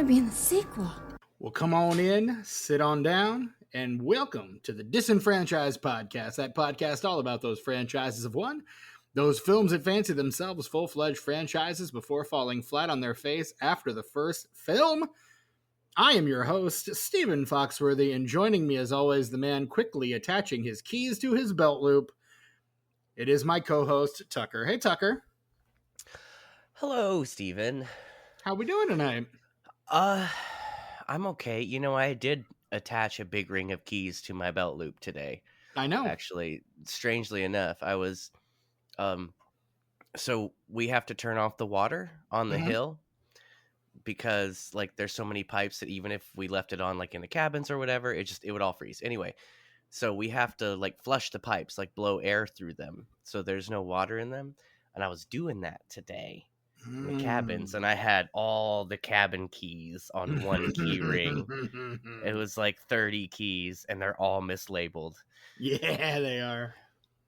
to be in the sequel. Well, come on in, sit on down, and welcome to the Disenfranchised Podcast. That podcast all about those franchises of one, those films that fancy themselves full-fledged franchises before falling flat on their face after the first film. I am your host, Stephen Foxworthy, and joining me as always, the man quickly attaching his keys to his belt loop. It is my co-host, Tucker. Hey, Tucker. Hello, Stephen. How we doing tonight? I'm okay. You know, I did attach a big ring of keys to my belt loop today. I know. Actually, strangely enough, I was, so we have to turn off the water on the hill because, like, there's so many pipes that even if we left it on, like, in the cabins or whatever, it would all freeze. Anyway, so we have to, like, flush the pipes, like, blow air through them so there's no water in them. And I was doing that today. In the cabins, and I had all the cabin keys on one key ring. It was like 30 keys, and they're all mislabeled. Yeah, they are.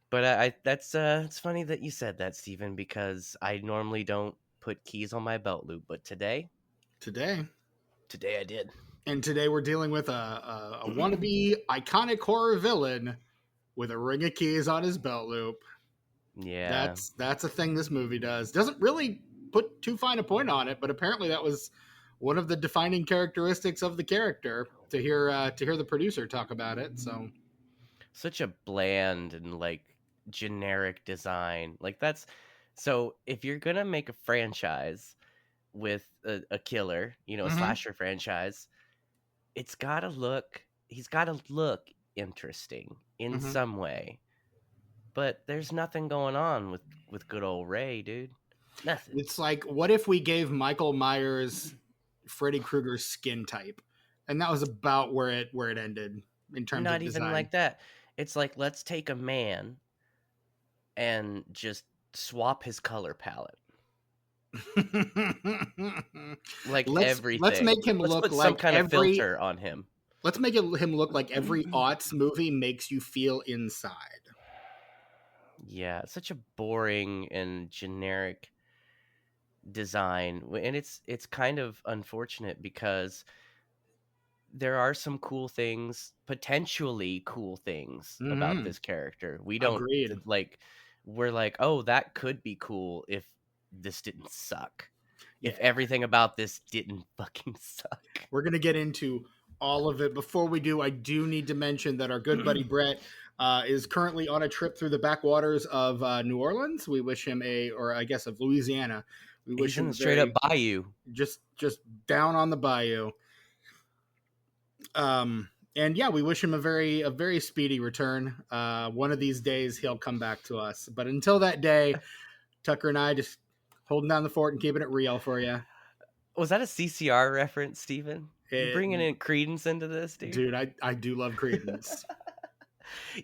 But it's funny that you said that, Stephen, because I normally don't put keys on my belt loop, but today I did. And today we're dealing with a wannabe iconic horror villain with a ring of keys on his belt loop. Yeah, that's a thing this movie does. Doesn't really put too fine a point on it, but apparently that was one of the defining characteristics of the character. To hear the producer talk about it, so such a bland and like generic design. Like that's so if you're gonna make a franchise with a killer, you know, a slasher franchise, he's gotta look interesting in some way. But there's nothing going on with good old Ray, dude. Nothing. It's like, what if we gave Michael Myers Freddy Krueger's skin type? And that was about where it ended in terms of design. Not even like that. It's like, let's take a man and just swap his color palette. Like everything. Let's make him look put like some kind of filter on him. Let's make him look like every aughts movie makes you feel inside. Yeah, such a boring and generic design, and it's kind of unfortunate because there are some potentially cool things about this character. We don't we're like, oh, that could be cool if this didn't suck. Yeah. If everything about this didn't fucking suck. We're gonna get into all of it. Before we do, I do need to mention that our good buddy Brett is currently on a trip through the backwaters of New Orleans. We wish him of Louisiana. We wish him straight up bayou, just down on the bayou. And yeah, we wish him a very speedy return. One of these days he'll come back to us. But until that day, Tucker and I just holding down the fort and keeping it real for you. Was that a CCR reference, Stephen? You bringing in Creedence into this, dude? Dude, I do love Creedence.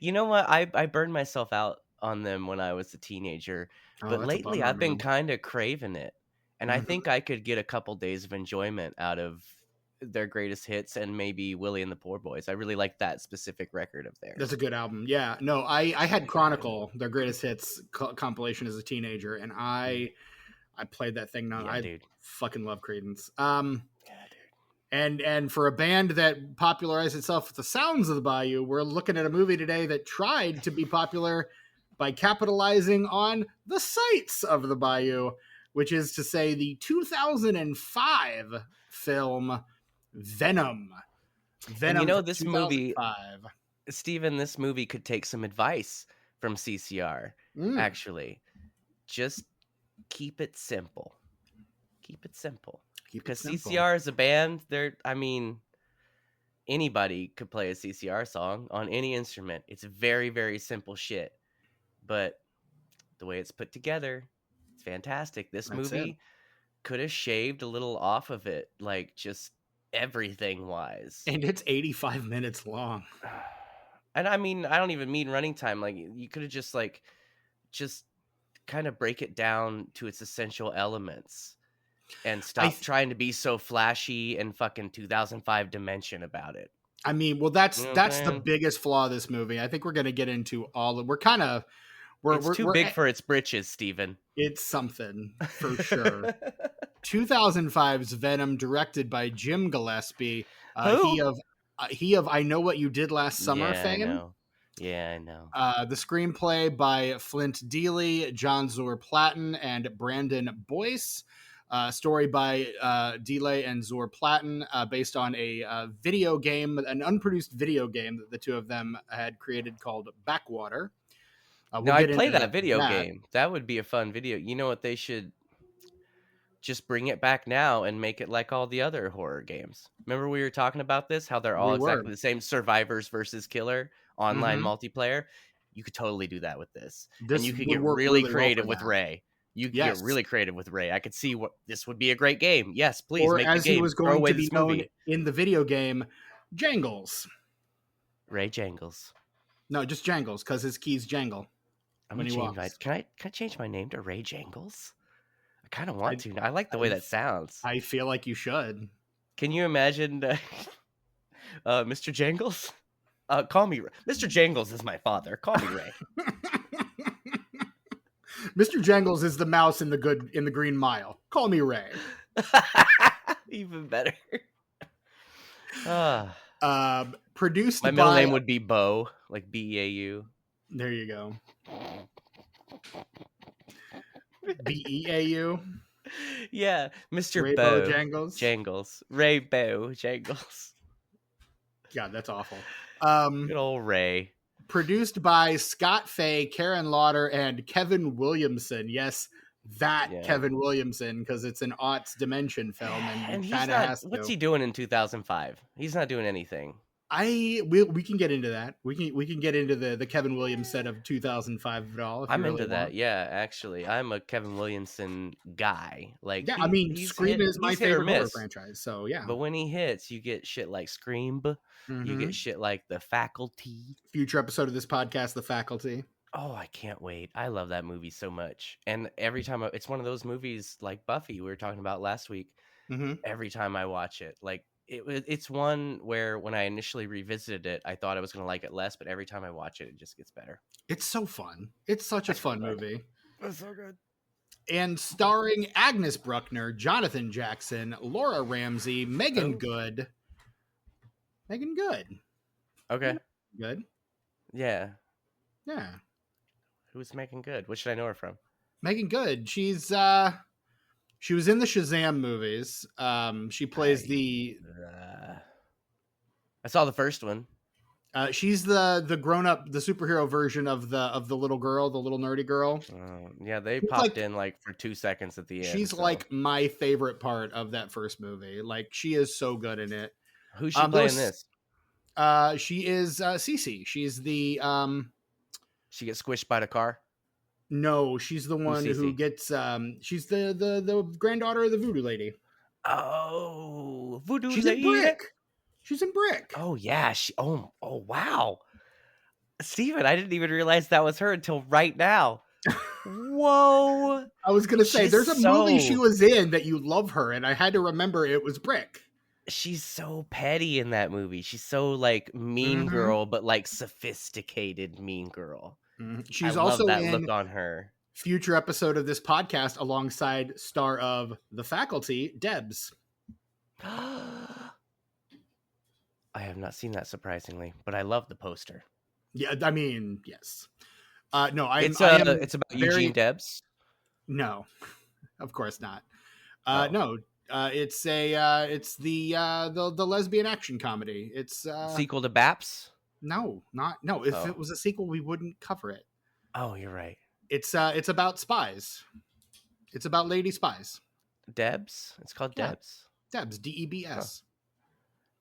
You know what? I burned myself out on them when I was a teenager, but lately I've been kind of craving it, and I think I could get a couple days of enjoyment out of their greatest hits and maybe Willie and the Poor Boys. I really like that specific record of theirs. That's a good album. Yeah, no, I had Chronicle, their greatest hits compilation as a teenager, and I played that thing. Now I fucking love Creedence. And for a band that popularized itself with the sounds of the bayou, we're looking at a movie today that tried to be popular by capitalizing on the sights of the bayou, which is to say the 2005 film Venom. And you know, this movie, Stephen, this movie could take some advice from CCR, actually. Just keep it simple. Keep it simple. Because CCR is a band, anybody could play a CCR song on any instrument. It's very, very simple shit. But the way it's put together, it's fantastic. This movie could have shaved a little off of it, like just everything wise. And it's 85 minutes long. And I don't even mean running time. Like, you could have just kind of break it down to its essential elements. And stop trying to be so flashy and fucking 2005 Dimension about it. That's the biggest flaw of this movie. I think we're going to get into all of. We're kind of It's too big for its britches, Steven. It's something for sure. 2005's Venom, directed by Jim Gillespie. Who? He of I Know What You Did Last Summer Yeah, I fame. know. Yeah, I know. The screenplay by Flint Dealey, John Zor-Platten, and Brandon Boyce. Story by Dealey and Zor-Platten, based on a video game, an unproduced video game that the two of them had created called Backwater. Now, I'd play that video game. That would be a fun video. You know what? They should just bring it back now and make it like all the other horror games. Remember we were talking about this? How they're all exactly the same, survivors versus killer, online multiplayer? You could totally do that with this. And you could get really creative with Ray. You could get really creative with Ray. I could see what this would be a great game. Yes, please make the game. Or as he was going to be known in the video game, Jangles. Ray Jangles. No, just Jangles, because his keys jangle. Can I change my name to Ray Jangles? I kind of want to. I like the way that sounds. I feel like you should. Can you imagine Mr. Jangles? Call me Mr. Jangles is my father. Call me Ray. Mr. Jangles is the mouse in the Green Mile. Call me Ray. Even better. Produced my middle name would be Beau, like Beau. There you go. Beau. Yeah, Mr. Ray Beau Jangles. Ray Beau Jangles. God, that's awful. Good old Ray. Produced by Scott Fay, Karen Lauder, and Kevin Williamson. Yes, Kevin Williamson, because it's an aughts dimension film, and he kind of has to. What's he doing in 2005? He's not doing anything. We can get into that. We can get into the Kevin Williamson of 2005 at all. I'm into that. Yeah, actually, I'm a Kevin Williamson guy. Like, yeah, Scream is my favorite horror franchise. So yeah, but when he hits, you get shit like Scream. You get shit like The Faculty. Future episode of this podcast, The Faculty. Oh, I can't wait! I love that movie so much, and every time it's one of those movies like Buffy we were talking about last week. Every time I watch it, like. It's one where when I initially revisited it, I thought I was going to like it less, but every time I watch it, it just gets better. It's so fun. It's such a fun movie. It's so good. And starring Agnes Bruckner, Jonathan Jackson, Laura Ramsey, Megan Good. Megan Good. Okay. Good. Yeah. Yeah. Who's Megan Good? What should I know her from? Megan Good. She was in the Shazam movies. She plays I saw the first one. She's the grown up, the superhero version of the little girl, the little nerdy girl. Yeah, they popped in like for 2 seconds at the end. She's like my favorite part of that first movie. Like she is so good in it. Who's she playing this? She is Cece. She's the She gets squished by the car. No, she's the one who gets. She's the granddaughter of the voodoo lady. Oh, voodoo she's lady. In Brick. She's in Brick. Oh yeah. Oh wow, Steven, I didn't even realize that was her until right now. Whoa. I was gonna say there's a movie she was in that you love her, and I had to remember it was Brick. She's so petty in that movie. She's so like mean girl, but like sophisticated mean girl. She's also that in look on her. Future episode of this podcast alongside star of The Faculty, Debs. I have not seen that, surprisingly, but I love the poster. Yeah, I mean, yes. No, it's about Eugene Debs. No, of course not. No, it's the lesbian action comedy. It's sequel to Baps. No. If it was a sequel, we wouldn't cover it. Oh, you're right. It's about spies. It's about lady spies. Debs. It's called Debs. Debs. Debs.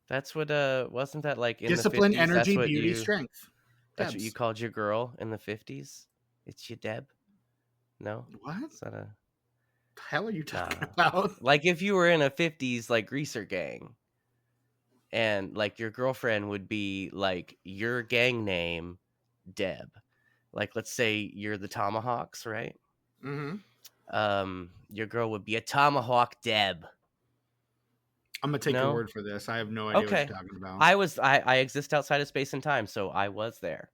That's what. Wasn't that like in discipline, the 50s? energy, beauty, strength. That's what you called your girl in the 50s. It's your Deb. No. What? Is that the hell are you talking about? Like if you were in a 50s like greaser gang. And like your girlfriend would be like your gang name, Deb. Like let's say you're the Tomahawks, right? Your girl would be a Tomahawk Deb. I'm gonna take your word for this. I have no idea what you're talking about. I exist outside of space and time, so I was there.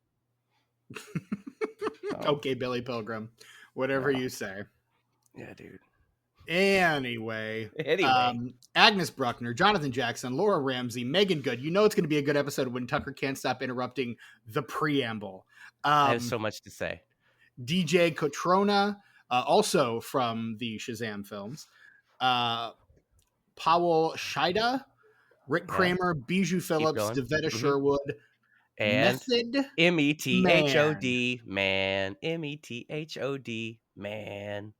Okay, Billy Pilgrim. Whatever Oh, you say. yeah, dude. Anyway, Anyway, Agnes Bruckner, Jonathan Jackson, Laura Ramsey, Megan Good. You know it's going to be a good episode when Tucker can't stop interrupting the preamble. I have so much to say. DJ Cotrona, also from the Shazam films. Powell Shida, Rick Yeah, Kramer, Bijou keep Phillips, going. Devetta Hmm. Sherwood, And Method Man. METHOD, man. METHOD, man.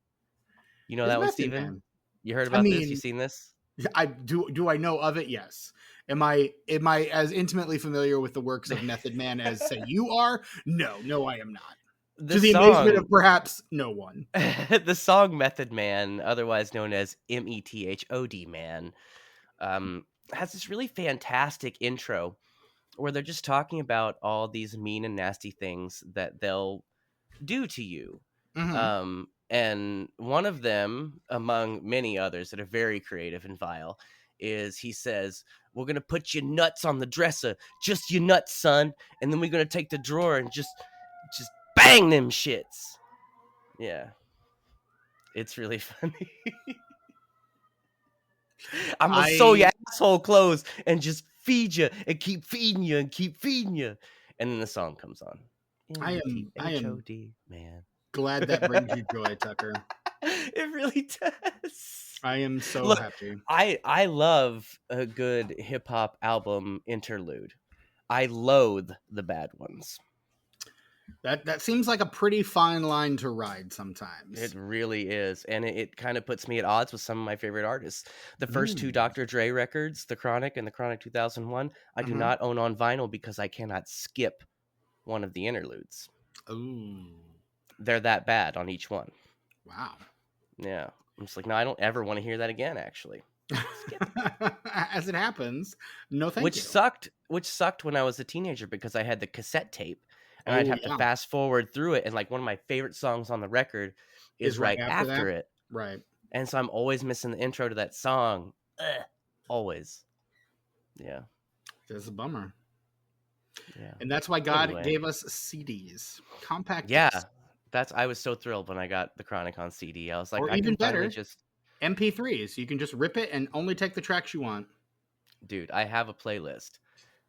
You know Who's that one, Method Steven? Man? You heard I about this? You mean, seen this? I do. Do I know of it? Yes. Am I as intimately familiar with the works of Method Man as say you are? No, no, I am not. The To the amazement of song, perhaps no one. the song Method Man, otherwise known as METHOD, man, has this really fantastic intro where they're just talking about all these mean and nasty things that they'll do to you. Mm-hmm. And one of them, among many others that are very creative and vile, is he says, "We're gonna put your nuts on the dresser, just your nuts, son, and then we're gonna take the drawer and just bang them shits." Yeah, it's really funny. I'm gonna sew your I asshole clothes and just feed you and keep feeding you and keep feeding you. And then the song comes on. I am METHOD, man. glad that brings you joy, Tucker. It really does. I am so Look, happy. I love a good hip hop album interlude. I loathe the bad ones. That seems like a pretty fine line to ride It sometimes. really is. And it kind of puts me at odds with some of my favorite artists. The first two Mm. Dr. Dre records, The Chronic and The Chronic 2001, I do Mm-hmm. not own on vinyl because I cannot skip one of the interludes. Ooh. They're that bad on each one. Wow. Yeah. I'm just like, no, I don't ever want to hear that again, actually. Skip. As it happens, no thank Which you. sucked when I was a teenager because I had the cassette tape and I'd Oh have to yeah. fast forward through it, and like one of my favorite songs on the record Is is right right after that. after it. Right. And so I'm always missing the intro to that song. Ugh. Always. Yeah. That's a bummer. Yeah. And that's why God Anyway. gave us CDs, compact Yeah. discs, I was so thrilled when I got the Chronic on CD. I was like, or I can even finally better, just MP3s. You can just rip it and only take the tracks you want. dude, I have a playlist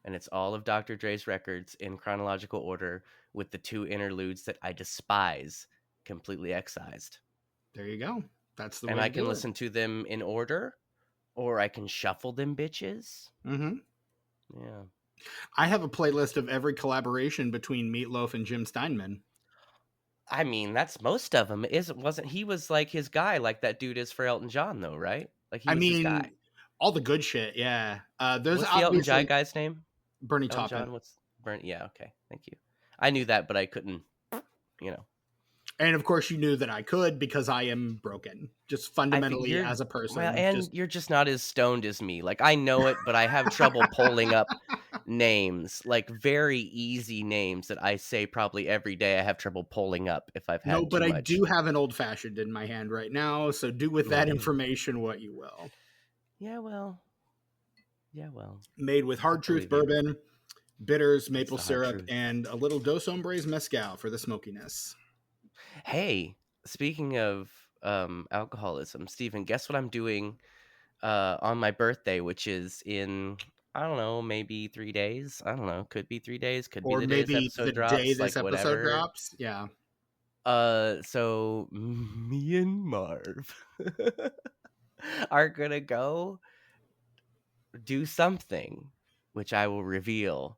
and it's all of Dr. Dre's records in chronological order with the two interludes that I despise completely excised. There you go. That's the And way to I can do it. listen to them in order or I can shuffle them bitches. Mm-hmm. Yeah. I have a playlist of every collaboration between Meatloaf and Jim Steinman. I mean, that's most of them. Wasn't he was like his guy, like that dude is for Elton John, though, right? Like he I was his mean, guy. all the good shit. Yeah. There's What's the Elton John obviously guy's name? Bernie Elton Taupin. John. What's Burn? Yeah, okay, thank you. I knew that, but I couldn't. You know, And of course, you knew that I could because I am broken, just I think fundamentally you're as a well, person. and Just you're just not as stoned as me. Like I know it, but I have trouble pulling up names, like very easy names that I say probably every day. I have trouble pulling up if I've no, had but too I much. do have an old fashioned in my hand right now. So do with Yeah, that dude. information what you will. Yeah, well. Yeah, well. Made with I hard truth believe you. bourbon, bitters, It's maple the hard syrup, truth. and a little Dos Hombres mezcal for the smokiness. Hey, speaking of alcoholism, Stephen, guess what I'm doing on my birthday, which is in I don't know, maybe 3 days. I don't know, could be 3 days, could be Or the day this maybe the episode day drops, this like episode whatever. drops. Yeah. So me and Marv are gonna go do something, which I will reveal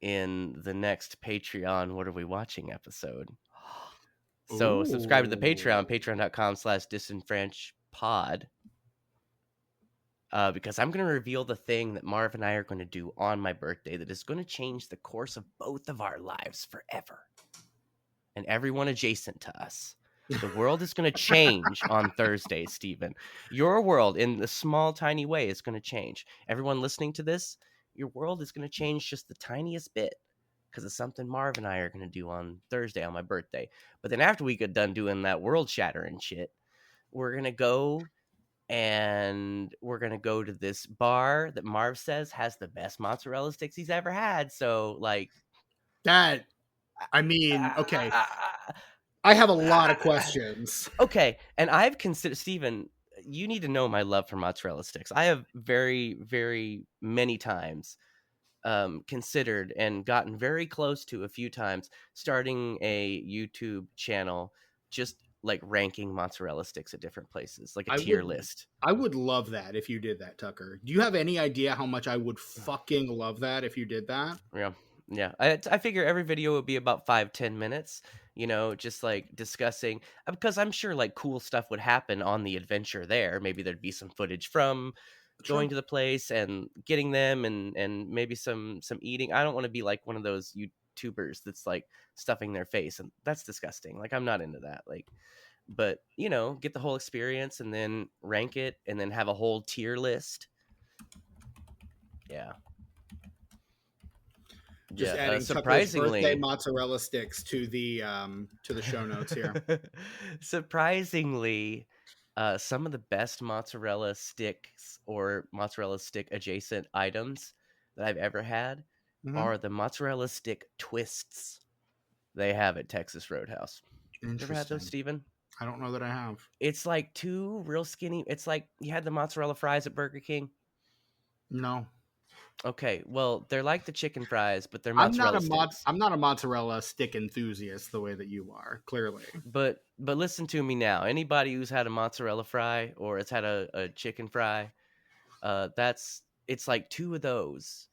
in the next Patreon What Are We Watching episode. So subscribe to the Patreon, Ooh. patreon.com/disenfranchpod. Because I'm going to reveal the thing that Marv and I are going to do on my birthday that is going to change the course of both of our lives forever. And everyone adjacent to us. The world is going to change on Thursday, Stephen. Your world, in a small, tiny way, is going to change. Everyone listening to this, your world is going to change just the tiniest bit because of something Marv and I are going to do on Thursday on my birthday. But then after we get done doing that world-shattering shit, we're going to go to this bar that Marv says has the best mozzarella sticks he's ever had. So, like, That I mean, okay. I have a lot of questions. Okay, and I've considered, Steven, you need to know my love for mozzarella sticks. I have very, very many times considered and gotten very close to a few times starting a YouTube channel, just like ranking mozzarella sticks at different places, like a I tier would list. I would love that if you did that, Tucker. Do you have any idea how much I would fucking love that if you did that? Yeah. Yeah. I figure every video would be about 5-10 minutes, just like discussing, because I'm sure like cool stuff would happen on the adventure there. Maybe there'd be some footage from Sure. going to the place and getting them, and maybe some eating. I don't want to be like one of those YouTubers that's like stuffing their face, and that's disgusting. Like, I'm not into that. Like, but get the whole experience and then rank it and then have a whole tier list. Yeah. Just Yeah, adding Tucker's birthday surprisingly, mozzarella sticks to the show notes here. surprisingly, some of the best mozzarella sticks or mozzarella stick adjacent items that I've ever had Mm-hmm. are the mozzarella stick twists they have at Texas Roadhouse. You ever had those, Interesting. Steven? I don't know that I have. It's like two real skinny. It's like you had the mozzarella fries at Burger King. No. Okay, well, they're like the chicken fries, but they're I'm not mozzarella sticks. I'm not a mozzarella stick enthusiast the way that you are, clearly. But listen to me now. Anybody who's had a mozzarella fry or has had a chicken fry, it's like two of those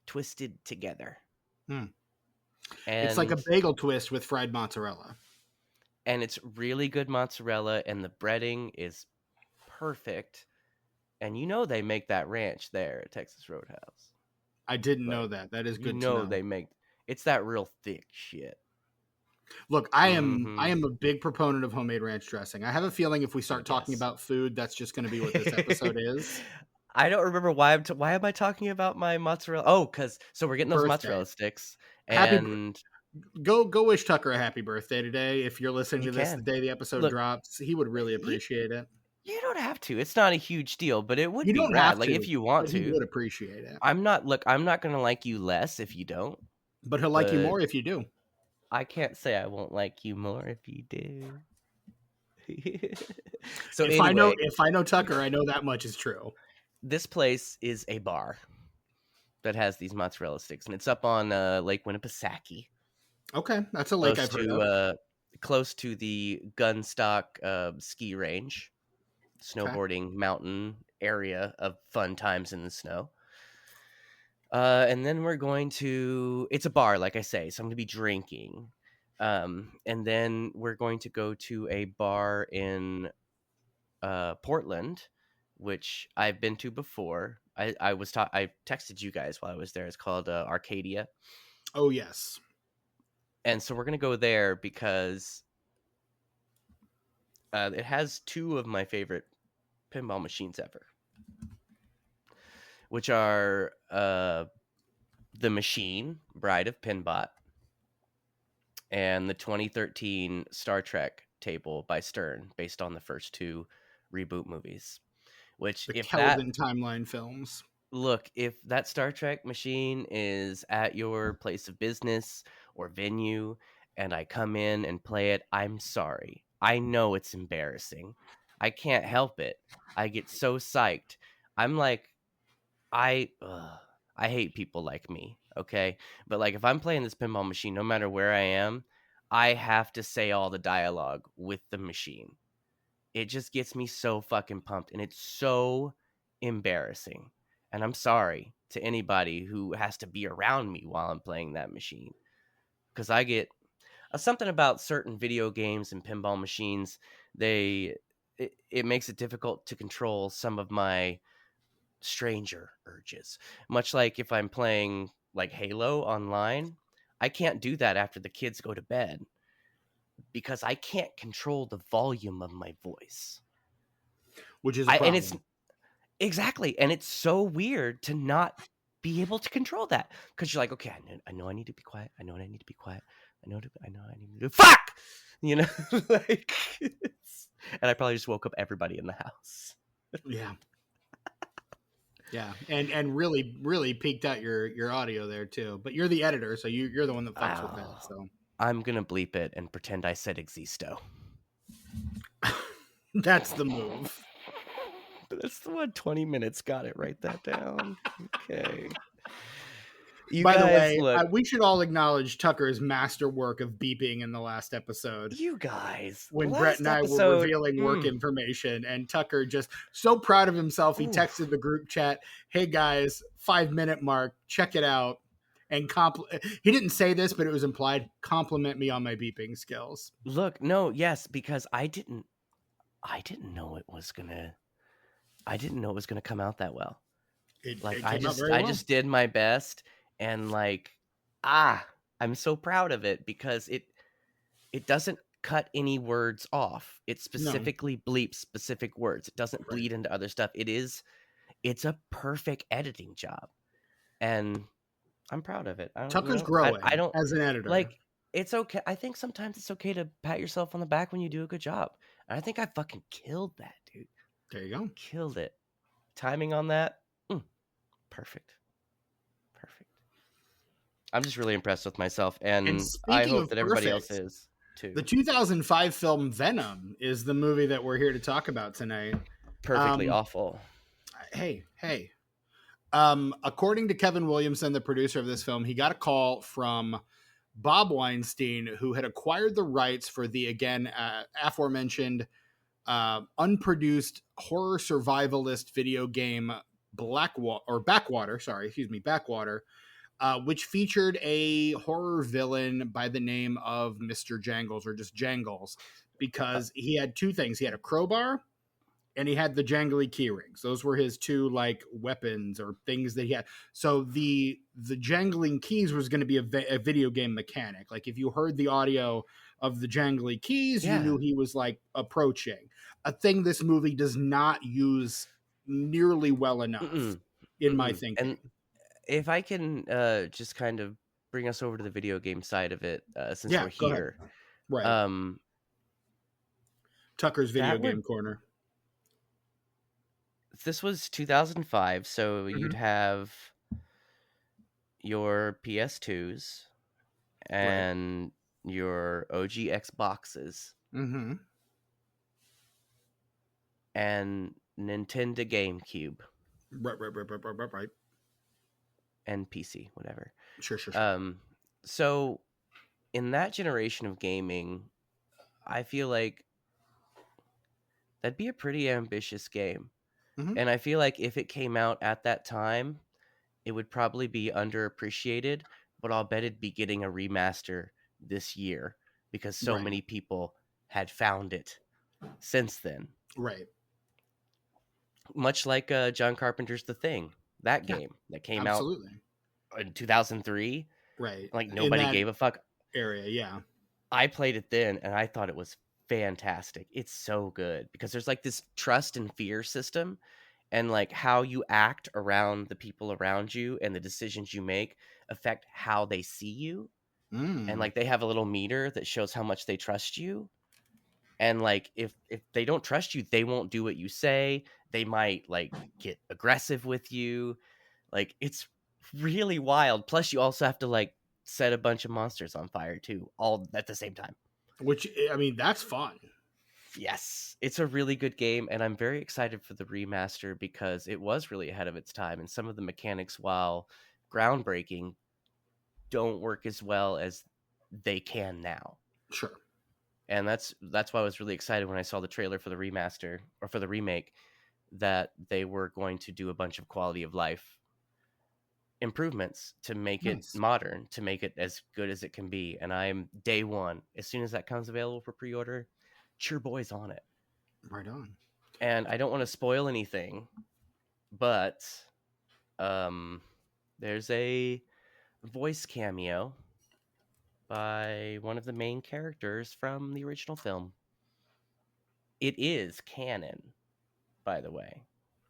twisted together. Hmm. It's like a And bagel twist with fried mozzarella. it's really good mozzarella, and the breading is perfect. And they make that ranch there at Texas Roadhouse. I didn't know Like, that. That is good to know. they make it's that real thick shit. Look, I Mm-hmm. am a big proponent of homemade ranch dressing. I have a feeling if we start talking Yes. about food, that's just going to be what this episode is. I don't remember why why am I talking about my mozzarella? Oh, so we're getting those Birthday. mozzarella sticks, Happy and go wish Tucker a happy birthday today. If you're listening you to this the can day the episode look. drops, he would really You, appreciate it. you don't have to. It's not a huge deal, but it would You be don't rad. have Like, if to, you want but he to. would appreciate it. I'm not gonna like you less if you don't, But he'll like you but more if you do. I can't say I won't like you more if you do. So anyway, If I know Tucker, I know that much is true. this place is a bar that has these mozzarella sticks, and it's up on Lake Winnipesaukee, Okay, that's a lake I've heard of. Close to the Gunstock ski range, Okay. snowboarding mountain area of fun times in the snow. And then we're going to, it's a bar, like I say, so I'm going to be drinking. And then we're going to go to a bar in Portland, which I've been to before. I texted you guys while I was there. It's called Arcadia. Oh yes. And so we're going to go there because it has two of my favorite pinball machines ever, which are the Machine, Bride of Pinbot, and the 2013 Star Trek table by Stern, based on the first two reboot movies. Which, The if Kelvin timeline films. that Star Trek machine is at your place of business or venue, and I come in and play it, I'm sorry. I know it's embarrassing. I can't help it. I get so psyched. I'm like, I hate people like me, okay? But like, if I'm playing this pinball machine, no matter where I am, I have to say all the dialogue with the machine. It just gets me so fucking pumped, and it's so embarrassing. And I'm sorry to anybody who has to be around me while I'm playing that machine, because I get something about certain video games and pinball machines. It makes it difficult to control some of my stranger urges. Much like if I'm playing like Halo online, I can't do that after the kids go to bed because I can't control the volume of my voice. Which is a And problem. it's exactly, and it's so weird to not be able to control that, because you're like, okay, I know I need to be quiet. I know I need to be quiet. I know I need to do fuck, like, and I probably just woke up everybody in the house. Yeah. Yeah, and really peaked out your audio there too. But you're the editor, so you're the one that fucks with that. Oh, So I'm gonna bleep it and pretend I said existo. that's the move. That's the one. 20 minutes. Got it. Write that down. Okay. You By the guys, way, look. we should all acknowledge Tucker's masterwork of beeping in the last episode. You guys. When Brett Last and I were episode. revealing work information, and Tucker just so proud of himself, he texted the group chat, "Hey guys, 5-minute mark, check it out." And he didn't say this, but it was implied. Compliment me on my beeping skills. Look, no, yes, because I didn't know it was gonna. I didn't know it was gonna come out that well. It I came out just very well. did my best, and I'm so proud of it because it doesn't cut any words off. It specifically bleeps specific words. It doesn't bleed into other stuff. It's a perfect editing job, and I'm proud of it. Tucker's growing I don't as an editor. like. It's okay. I think sometimes it's okay to pat yourself on the back when you do a good job. And I think I fucking killed that, dude. There you go. Killed it. Timing on that, perfect. I'm just really impressed with myself, and I hope that everybody else is too. The 2005 film Venom is the movie that we're here to talk about tonight. Perfectly awful. Hey. According to Kevin Williamson, the producer of this film, he got a call from Bob Weinstein, who had acquired the rights for the, again, aforementioned unproduced horror survivalist video game Backwater, which featured a horror villain by the name of Mr. Jangles, or just Jangles, because he had two things. He had a crowbar and he had the jangly key rings. Those were his two like weapons or things that he had. So the jangling keys was going to be a video game mechanic. Like if you heard the audio of the jangly keys, you knew he was like approaching. A thing this movie does not use nearly well enough, in my thinking. And if I can just kind of bring us over to the video game side of it, since we're here. Right. Tucker's video game corner. This was 2005, so you'd have your PS2s and your OG Xboxes and Nintendo GameCube. Right. And PC, whatever. Sure. So in that generation of gaming, I feel like that'd be a pretty ambitious game. And I feel like if it came out at that time, it would probably be underappreciated, but I'll bet it'd be getting a remaster this year because so many people had found it since then. Right. Much like John Carpenter's The Thing, that game that came out in 2003. Right. Like nobody gave a fuck. Area, yeah. I played it then and I thought it was fantastic. It's so good because there's like this trust and fear system, and like how you act around the people around you and the decisions you make affect how they see you. And like they have a little meter that shows how much they trust you. And like if they don't trust you, they won't do what you say. They might like get aggressive with you. Like it's really wild. Plus you also have to like set a bunch of monsters on fire too, all at the same time. Which, I mean, that's fun. Yes, it's a really good game, and I'm very excited for the remaster because it was really ahead of its time, and some of the mechanics, while groundbreaking, don't work as well as they can now. Sure. And that's why I was really excited when I saw the trailer for the remaster, or for the remake, that they were going to do a bunch of quality of life improvements to make it modern, to make it as good as it can be. And I'm day one, as soon as that comes available for pre-order, your boy's on it. Right on. And I don't want to spoil anything, but there's a voice cameo by one of the main characters from the original film. It is canon, by the way.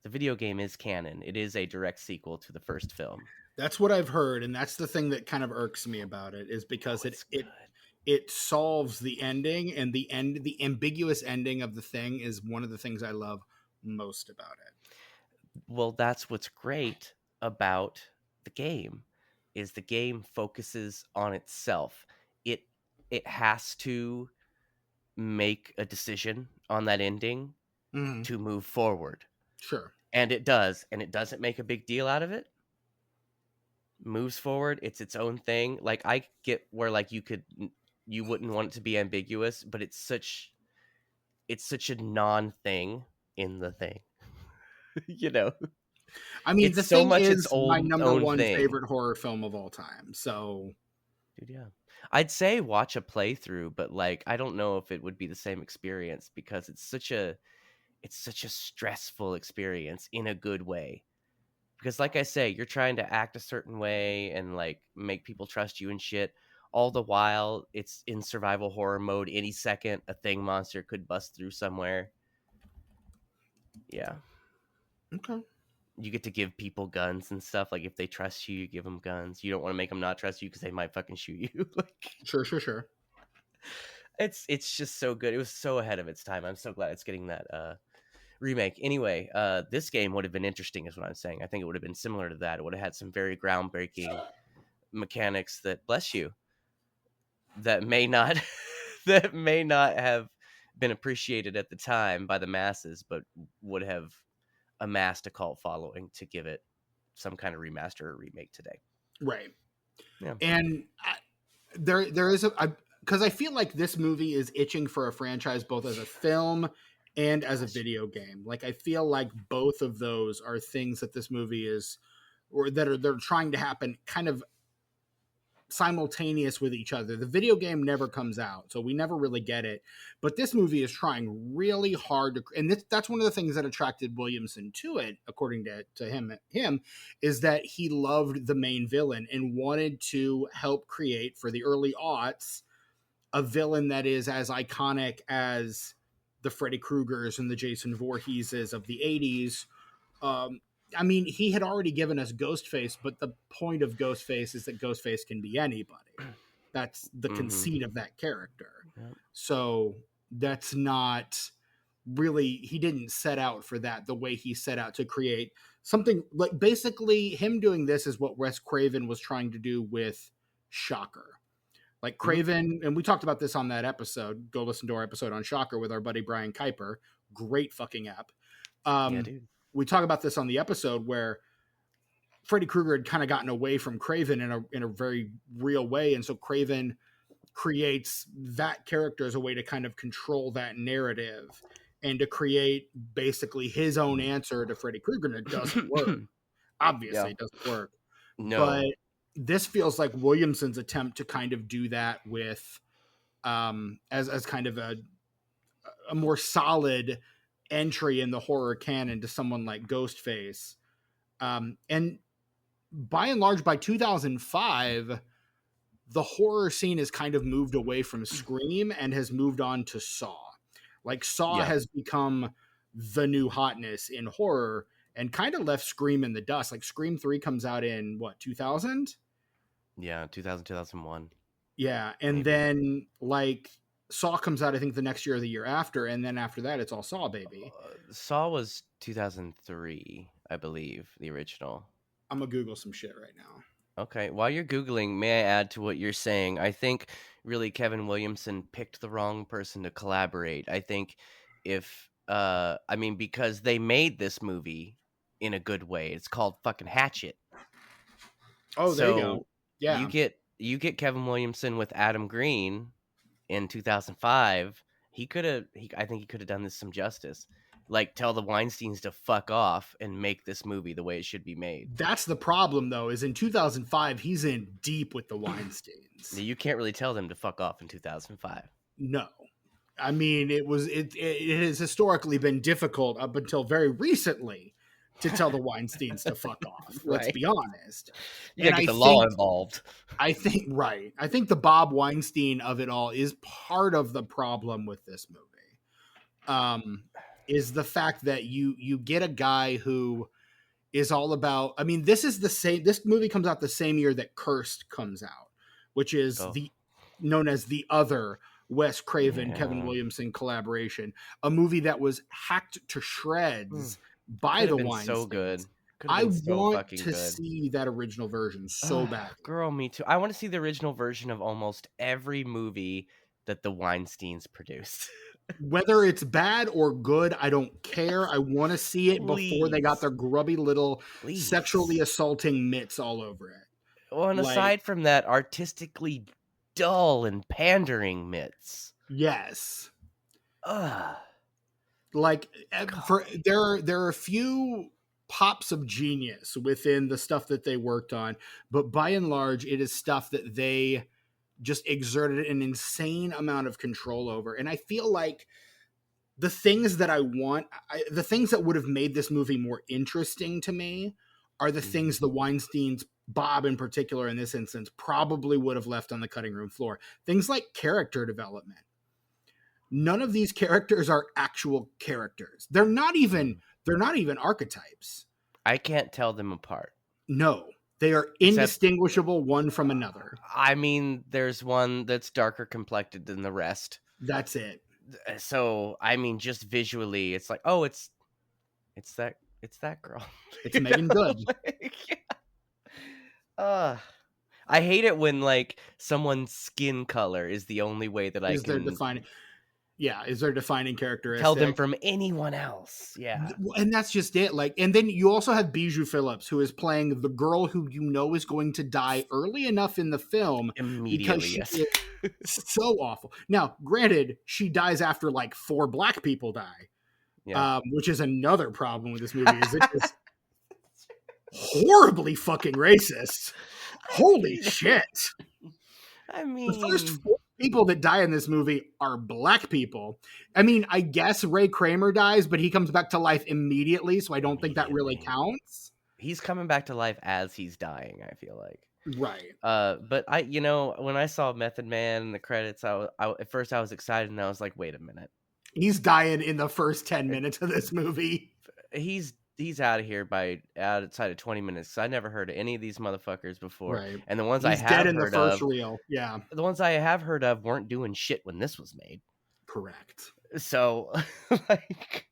The video game is canon. It is a direct sequel to the first film. That's what I've heard, and that's the thing that kind of irks me about it, is because it solves the ending, and the ambiguous ending of the thing is one of the things I love most about it. Well, that's what's great about the game is the game focuses on itself. It it has to make a decision on that ending Hmm. to move forward. Sure. And it does, and it doesn't make a big deal out of it. Moves forward, it's its own thing. Like I get where like you wouldn't want it to be ambiguous, but it's such a non-thing in the thing. you know. I mean, It's The so Thing much its is my own number own one thing. favorite horror film of all time. So, Dude, yeah. I'd say watch a playthrough, but like I don't know if it would be the same experience because it's such a stressful experience in a good way. Because like I say, you're trying to act a certain way and like make people trust you and shit. All the while it's in survival horror mode. Any second a thing monster could bust through somewhere. Yeah. okay. You get to give people guns and stuff. Like if they trust you, you give them guns. You don't want to make them not trust you because they might fucking shoot you. like Sure, sure, sure. it's just so good. It was so ahead of its time. I'm so glad it's getting that remake. Anyway, this game would have been interesting, is what I'm saying. I think it would have been similar to that. It would have had some very groundbreaking mechanics that, bless you, that may not that may not have been appreciated at the time by the masses, but would have amassed a cult following to give it some kind of remaster or remake today. Right. Yeah. And there is because I feel like this movie is itching for a franchise both as a film and as a video game. Like I feel like both of those are things that this movie is, or that are they're trying to happen kind of simultaneous with each other. The video game never comes out, so we never really get it. But this movie is trying really hard to, and that's one of the things that attracted Williamson to it, according to him, is that he loved the main villain and wanted to help create for the early aughts a villain that is as iconic as the Freddy Kruegers and the Jason Voorheeses of the 80s. um, I mean, he had already given us Ghostface, but the point of Ghostface is that Ghostface can be anybody. That's the Mm-hmm. conceit of that character. Yep. So that's not really, he didn't set out for that the way he set out to create something like basically him doing this is what Wes Craven was trying to do with Shocker. Like Mm-hmm. Craven, and we talked about this on that episode. Go listen to our episode on Shocker with our buddy Brian Kuiper. Great fucking app. Yeah, Um, dude. we talk about this on the episode where Freddy Krueger had kind of gotten away from Craven in a very real way, and so Craven creates that character as a way to kind of control that narrative and to create basically his own answer to Freddy Krueger. And it doesn't work. yeah. Obviously, it doesn't work. But No. this feels like Williamson's attempt to kind of do that with as kind of a more solid entry in the horror canon to someone like Ghostface. And by and large, by 2005, the horror scene has kind of moved away from Scream and has moved on to Saw. Like Saw Yeah. has become the new hotness in horror and kind of left Scream in the dust. Like Scream 3 comes out in what, 2000? Yeah. 2000, 2001, Yeah, and maybe. then like Saw comes out I think the next year or the year after, and then after that it's all Saw baby. Saw was 2003, I believe, the original. I'm gonna Google some shit right now. Okay. While you're Googling, may I add to what you're saying? I think really Kevin Williamson picked the wrong person to collaborate. I think if, I mean, because they made this movie in a good way. It's called fucking Hatchet. Oh, there you go. So you Yeah, get Kevin Williamson with Adam Green in 2005. I think he could have done this some justice. Like tell the Weinsteins to fuck off and make this movie the way it should be made. that's the problem though. Is in 2005 he's in deep with the Weinsteins. You can't really tell them to fuck off in 2005. No, I mean it has historically been difficult up until very recently to tell the Weinsteins to fuck off. Let's Right. be honest. You And gotta get the law involved. I think right. I think the Bob Weinstein of it all is part of the problem with this movie. Um, is the fact that you get a guy who is all about. I mean, this is the same. This movie comes out the same year that Cursed comes out, which is Oh, the known as the other Wes Craven Kevin yeah. Williamson collaboration, a movie that was hacked to Hmm. shreds by Could have the been so Weinsteins. good. Could have I been so want fucking to good. see that original version so bad. Girl, me too. I want to see the original version of almost every movie that the Weinsteins produced. Whether it's bad or good, I don't care. I want to see it before they got Please. their grubby little sexually Please. assaulting mitts all over it. Well, and Like, aside from that, artistically dull and pandering mitts. yes. Ugh. Like God. there are a few pops of genius within the stuff that they worked on, but by and large, it is stuff that they just exerted an insane amount of control over. And I feel like the things that the things that would have made this movie more interesting to me are the things the Weinsteins, Bob in particular in this instance, probably would have left on the cutting room floor. Things like character development. None of these characters are actual characters. They're not even archetypes. I can't tell them apart. No, they are indistinguishable one from another. I mean, there's one that's darker complected than the rest. That's it. So, I mean, just visually, it's like, oh, it's that girl. It's Megan Good. I hate it when like someone's skin color is the only way that I can is their defining characteristic. Tell them from anyone else. Yeah. And that's just it. Like, and then you also have Bijou Phillips, who is playing the girl who you know is going to die early enough in the film. Immediately, because she is so awful. Now, granted, she dies after like 4 black people die. Yeah. Which is another problem with this movie, is it is horribly fucking racist. Holy shit. I mean, the first 4 people that die in this movie are black people. I mean, I guess Ray Kramer dies, but he comes back to life immediately, so I don't think that really counts. He's coming back to life as he's dying, I feel like. Right. But when I saw Method Man in the credits, at first I was excited, and I was like, wait a minute. He's dying in the first 10 minutes of this movie. He's out of here outside of 20 minutes. So I never heard of any of these motherfuckers before. Right. And the ones he's I have dead in heard the first of, reel. Yeah. The ones I have heard of weren't doing shit when this was made. Correct. So, like,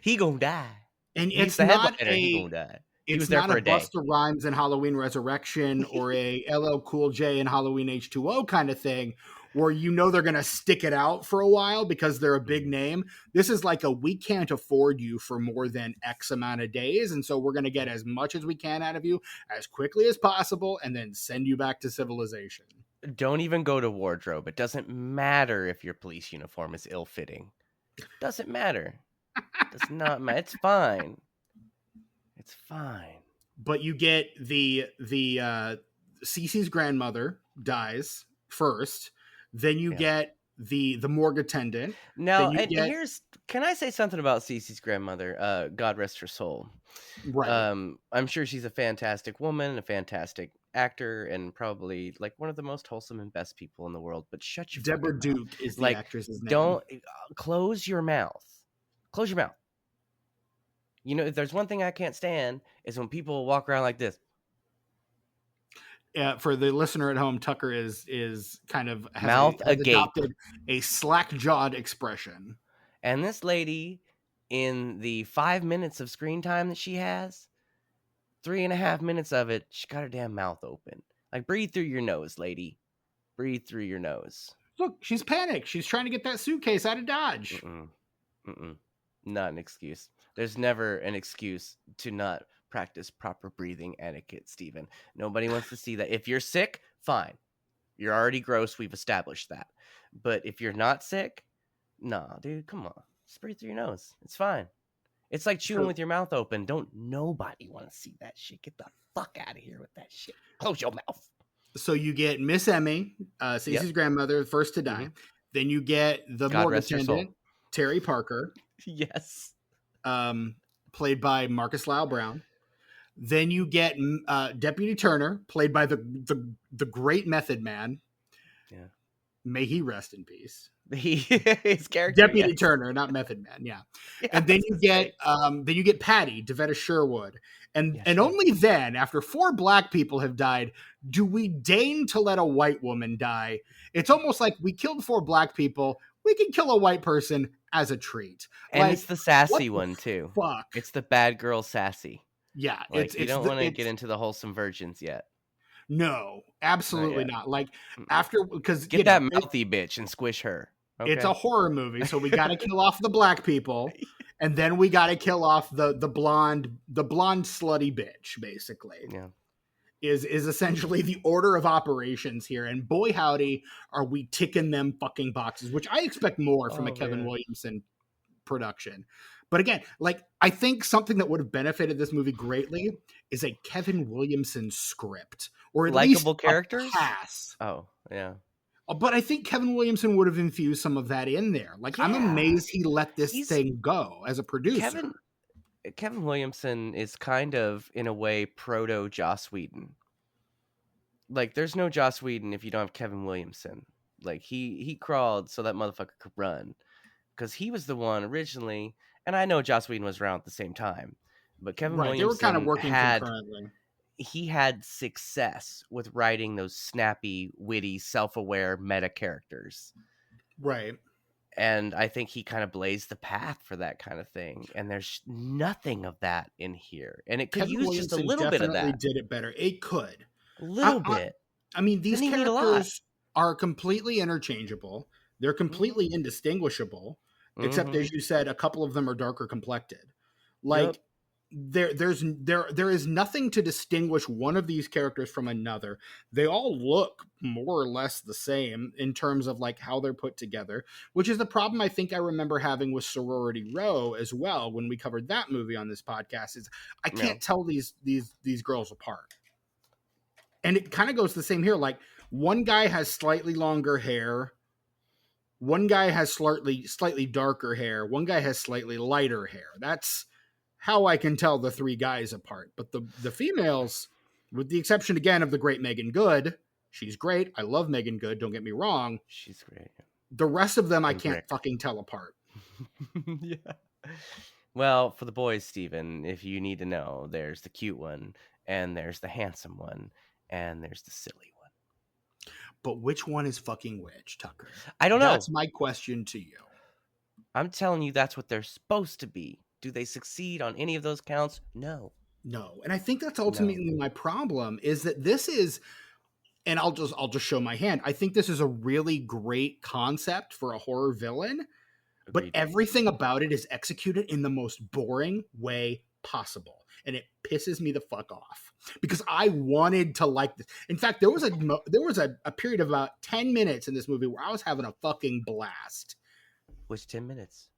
he gonna die. And it's not he gonna die. He it's was there not for a a day. Busta Rhymes in Halloween Resurrection or a LL Cool J in Halloween H2O kind of thing, where they're going to stick it out for a while because they're a big name. This is like we can't afford you for more than X amount of days, and so we're going to get as much as we can out of you as quickly as possible and then send you back to civilization. Don't even go to wardrobe. It doesn't matter if your police uniform is ill-fitting. Doesn't matter. Does not matter. It's fine. It's fine. But you get the Cece's grandmother dies first. Then you get the morgue attendant. Now, can I say something about Cece's grandmother? God rest her soul. Right. I'm sure she's a fantastic woman, a fantastic actor, and probably like one of the most wholesome and best people in the world. But shut your Deborah fucking Duke mouth. is the actress's name. Don't close your mouth. Close your mouth. If there's one thing I can't stand is when people walk around like this. For the listener at home, Tucker is kind of mouth agape, adopted a slack-jawed expression. And this lady, in the 5 minutes of screen time that she has, 3.5 minutes of it, she got her damn mouth open. Like, breathe through your nose, lady. Breathe through your nose. Look, she's panicked. She's trying to get that suitcase out of Dodge. Not an excuse. There's never an excuse to not practice proper breathing etiquette, Steven. Nobody wants to see that. If you're sick, fine. You're already gross. We've established that. But if you're not sick, nah, dude, come on. Just breathe through your nose. It's fine. It's like chewing with your mouth open. Don't nobody want to see that shit. Get the fuck out of here with that shit. Close your mouth. So you get Miss Emmy, Cece's grandmother, first to die. Then you get the morgue attendant, Terry Parker. Yes. Played by Marcus Lyle Brown. Then you get Deputy Turner, played by the great Method Man. Yeah. May he rest in peace. His character, Deputy Turner, not Method Man. Yeah. And then you get Patty, Devetta Sherwood. And only then, after 4 black people have died, do we deign to let a white woman die. It's almost like we killed 4 black people. we can kill a white person as a treat. And Like, it's the what sassy the one too. fuck? It's the bad girl sassy. Yeah, Like, you don't want to get into the wholesome virgins yet. no, Not absolutely yet. not. Like, Mm-mm. after, because, Get that mouthy bitch and squish her. it's a Okay. horror movie, so we got to kill off the black people, and then we got to kill off the blonde slutty bitch. Basically, Yeah. is essentially the order of operations here. And boy, howdy, are we ticking them fucking boxes, which I expect more from a Kevin Williamson production. But again, like, I think something that would have benefited this movie greatly is a Kevin Williamson script, or at least Likeable a characters. pass. Oh yeah. But I think Kevin Williamson would have infused some of that in there. Like, I'm amazed he let this thing go as a producer. Kevin Williamson is kind of, in a way, proto Joss Whedon. Like, there's no Joss Whedon if you don't have Kevin Williamson. Like, he crawled so that motherfucker could run, because he was the one originally. And I know Joss Whedon was around at the same time, but Kevin Right, they were kind of Williamson working concurrently. he had success with writing those snappy, witty, self-aware meta characters. Right. And I think he kind of blazed the path for that kind of thing. And there's nothing of that in here. And it could Kevin use Williamson just a little bit of definitely that. did it better. It could. A little bit. I mean, these Didn't he need a lot? characters are completely interchangeable. They're completely indistinguishable, except, as you said, a couple of them are darker complected. Like, there is nothing to distinguish one of these characters from another. They all look more or less the same in terms of like how they're put together, which is the problem I think I remember having with Sorority Row as well when we covered that movie on this podcast. Is I can't tell these girls apart. And it kind of goes the same here. Like, one guy has slightly longer hair, one guy has slightly darker hair, one guy has slightly lighter hair. That's how I can tell the three guys apart. But the females, with the exception again of the great Megan Good, she's great. I love Megan Good. Don't get me wrong. She's great. The rest of them I can't fucking tell apart. Yeah. Well, for the boys, Steven, if you need to know, there's the cute one, and there's the handsome one, and there's the silly one. But which one is fucking which, Tucker? I don't know. That's my question to you. I'm telling you, that's what they're supposed to be. Do they succeed on any of those counts? No. And I think that's ultimately my problem, is that this is, and I'll just show my hand. I think this is a really great concept for a horror villain, but everything about it is executed in the most boring way possible. And it pisses me the fuck off, because I wanted to like this. In fact, there was a period of about 10 minutes in this movie where I was having a fucking blast. Which 10 minutes?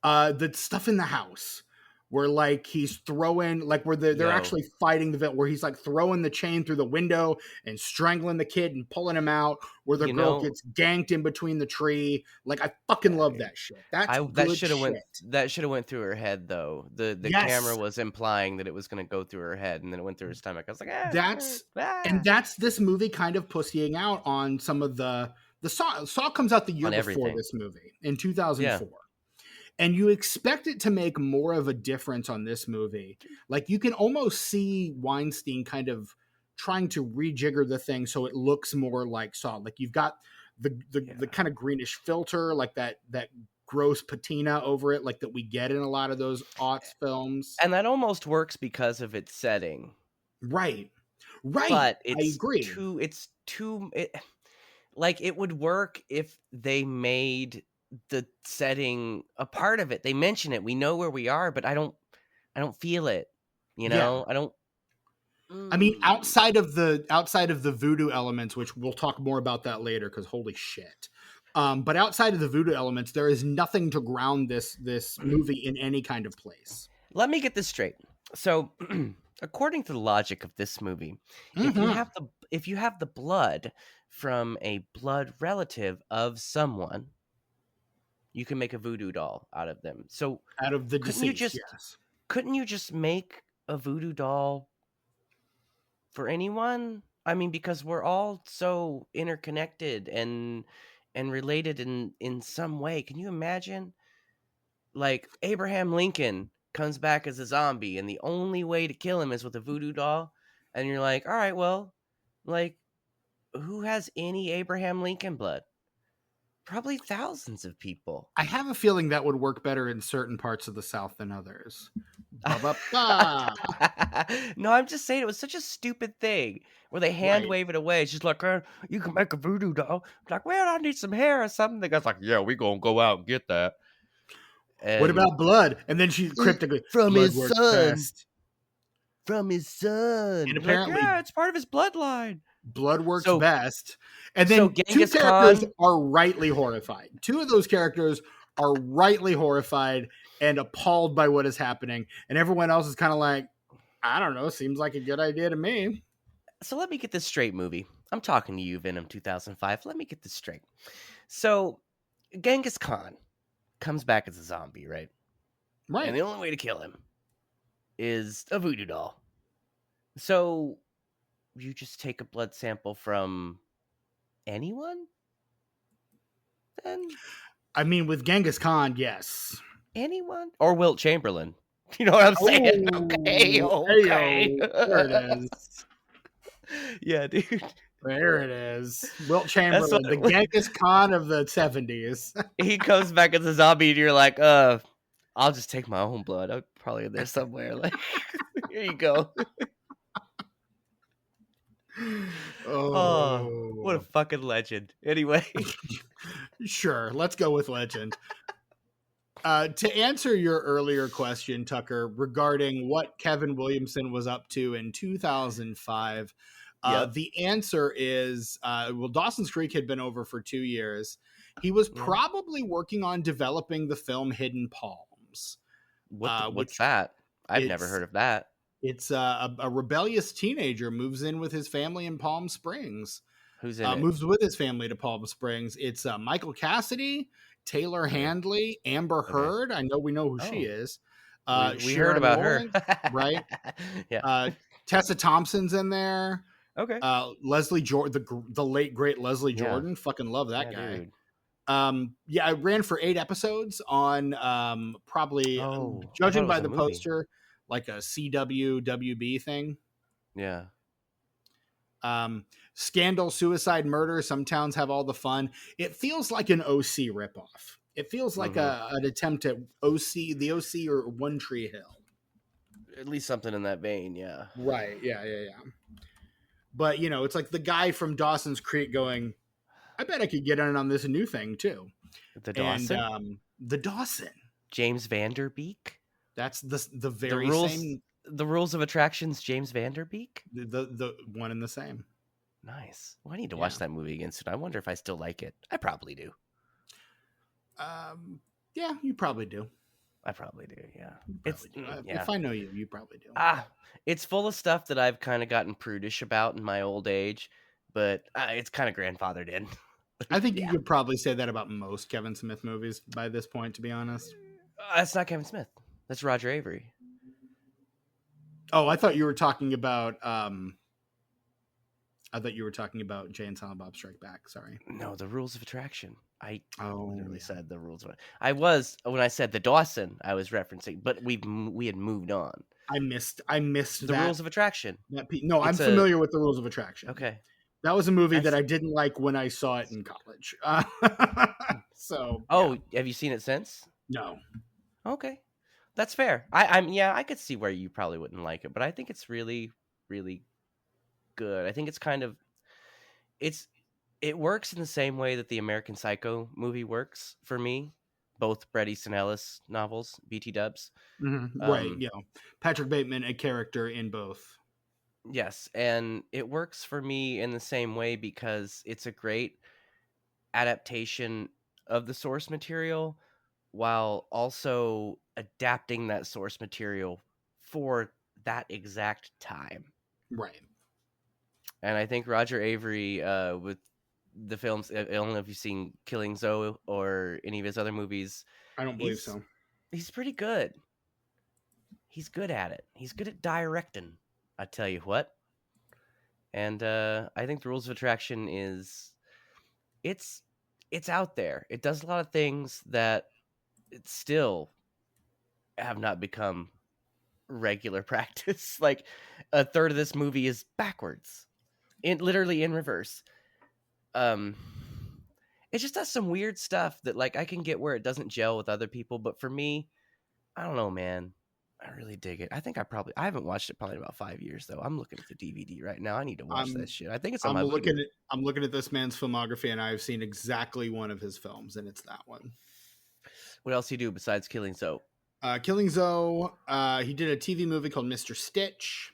The stuff in the house where like he's throwing, like where they're actually fighting the villain, where he's like throwing the chain through the window and strangling the kid and pulling him out, where the girl gets ganked in between the tree. Like, I fucking love that shit. That should have went through her head though. The camera was implying that it was going to go through her head, and then it went through her stomach. I was like, that's this movie kind of pussying out on some of the Saw. Saw comes out the year before this movie in 2004. Yeah. And you expect it to make more of a difference on this movie. Like, you can almost see Weinstein kind of trying to rejigger the thing so it looks more like Saw. Like, you've got the kind of greenish filter, like that gross patina over it, like that we get in a lot of those aughts films. And that almost works because of its setting. Right. But I agree. It would work if they made the setting a part of it. They mention it, we know where we are, but I don't feel it, I mean, outside of the voodoo elements, which we'll talk more about that later, because holy shit, but outside of the voodoo elements, there is nothing to ground this movie in any kind of place. Let me get this straight. So according to the logic of this movie, if you have the blood from a blood relative of someone, you can make a voodoo doll out of them. So out of the deceased, yes. Couldn't you just make a voodoo doll for anyone? I mean, because we're all so interconnected and related in some way. Can you imagine? Like, Abraham Lincoln comes back as a zombie, and the only way to kill him is with a voodoo doll. And you're like, all right, well, like, who has any Abraham Lincoln blood? Probably thousands of people. I have a feeling that would work better in certain parts of the South than others. Ba-ba-ba. No, I'm just saying it was such a stupid thing where they hand Right. wave it away. It's just like, you can make a voodoo doll. It's like, well, I need some hair or something. The guy's like, yeah, we gonna go out and get that. What And about blood? And then she cryptically, from blood his works son. best. From his son. And You're like, apparently yeah, it's part of his bloodline. blood works So, best. And so then two Genghis characters Khan. are rightly horrified. Two of those characters are rightly horrified and appalled by what is happening. And everyone else is kind of like, I don't know, seems like a good idea to me. So let me get this straight, movie. I'm talking to you, Venom 2005. Let me get this straight. So Genghis Khan comes back as a zombie, right? Right. And the only way to kill him is a voodoo doll. So you just take a blood sample from anyone? Then I mean, with Genghis Khan, yes. anyone? Or Wilt Chamberlain. You know what I'm saying? Okay, okay. Hey-o, there it is. Yeah, dude. There it is. Wilt That's Chamberlain, the what Genghis Khan of the 70s. he comes back as a zombie and you're like, I'll just take my own blood. I'm probably in there somewhere. Like, here you go. Oh, what a fucking legend. Anyway. Sure, let's go with legend. To answer your earlier question, Tucker, regarding what Kevin Williamson was up to in 2005, Yep. the answer is well, Dawson's Creek had been over for 2 years. He was Yeah. probably working on developing the film Hidden Palms. What's that? I've never heard of that. It's a rebellious teenager moves in with his family in Palm Springs. Who's in it? Moves with his family to Palm Springs. It's Michael Cassidy, Taylor Handley, Amber Heard. I know we know who she is. We heard about Lawrence, her. right? Yeah. Tessa Thompson's in there. Okay. Leslie Jordan, the late great Leslie Jordan. Fucking love that guy. Dude. I ran for 8 episodes on probably judging by the poster, like a CW WB thing. Yeah. Scandal, suicide, murder. Some towns have all the fun. It feels like an OC ripoff. It feels like an attempt at the OC or One Tree Hill. At least something in that vein, yeah. Right. Yeah. But it's like the guy from Dawson's Creek going, I bet I could get in on this new thing too. The Dawson? And, the Dawson. James Vanderbeek? That's the very same. The Rules of Attraction's James Vanderbeek? The one and the same. Nice. Well, I need to watch that movie again soon. I wonder if I still like it. I probably do. Yeah, you probably do. I probably do, yeah. If I know you, you probably do. It's full of stuff that I've kind of gotten prudish about in my old age, but it's kind of grandfathered in. I think you could probably say that about most Kevin Smith movies by this point, to be honest. That's not Kevin Smith. That's Roger Avery. Oh, I thought you were talking about Jay and Silent Bob Strike Back. Sorry. No, the Rules of Attraction. I literally said the rules of it. When I said the Dawson, I was referencing, but we had moved on. I missed the Rules of Attraction. No, I'm familiar with the Rules of Attraction. Okay. That was a movie that I didn't like when I saw it in college. Have you seen it since? No. Okay. That's fair. I could see where you probably wouldn't like it, but I think it's really, really good. I think it's kind of it works in the same way that the American Psycho movie works for me. Both Bret Easton Ellis novels, BT Dubs. Mm-hmm. Right, Patrick Bateman, a character in both. Yes, and it works for me in the same way because it's a great adaptation of the source material while also adapting that source material for that exact time. Right. And I think Roger Avery, with the films, I don't know if you've seen Killing Zoe or any of his other movies. I don't believe so. He's pretty good. He's good at it. He's good at directing, I tell you what. And I think the Rules of Attraction it's out there. It does a lot of things that still have not become regular practice. Like a third of this movie is backwards, literally in reverse. And it just does some weird stuff that like I can get where it doesn't gel with other people, but for me, I don't know, man. I really dig it. I think I haven't watched it probably in about 5 years though. I'm looking at the DVD right now. I need to watch that I'm shit. I think it's on I'm my looking Vudu. at I'm looking at this man's filmography, and I've seen exactly one of his films, and it's that one. What else do you do besides Killing Zoe? Killing Zoe. He did a TV movie called Mr. Stitch.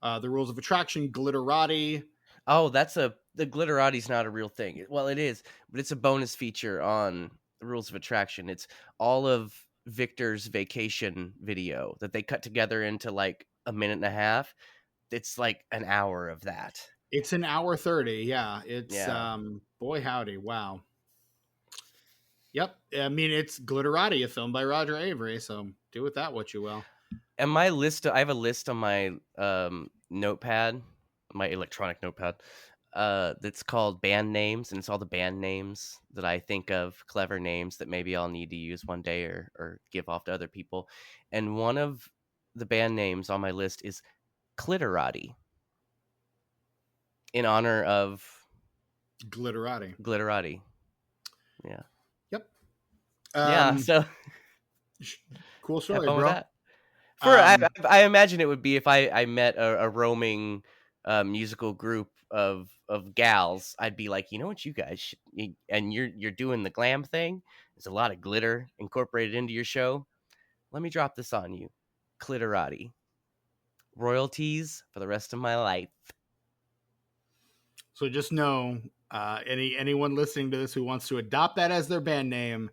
The Rules of Attraction, Glitterati. Oh, the Glitterati's not a real thing. Well, it is, but it's a bonus feature on the Rules of Attraction. It's all of Victor's vacation video that they cut together into like a minute and a half. It's like an hour of that. It's an hour 30. Yeah, it's Yeah. boy howdy, wow. Yep, I mean it's Glitterati, a film by Roger Avery. So do with that what you will. And I have a list on my notepad, my electronic notepad, that's called band names, and it's all the band names that I think of, clever names that maybe I'll need to use one day or give off to other people. And one of the band names on my list is Clitorati, in honor of Glitterati. Yeah. Yep. Yeah. So cool have story, fun with bro. that. I imagine it would be if I met a roaming musical group of gals. I'd be like, you know what, you guys should, and you're doing the glam thing. There's a lot of glitter incorporated into your show. Let me drop this on you, Clitorati. Royalties for the rest of my life. So just know, anyone listening to this who wants to adopt that as their band name,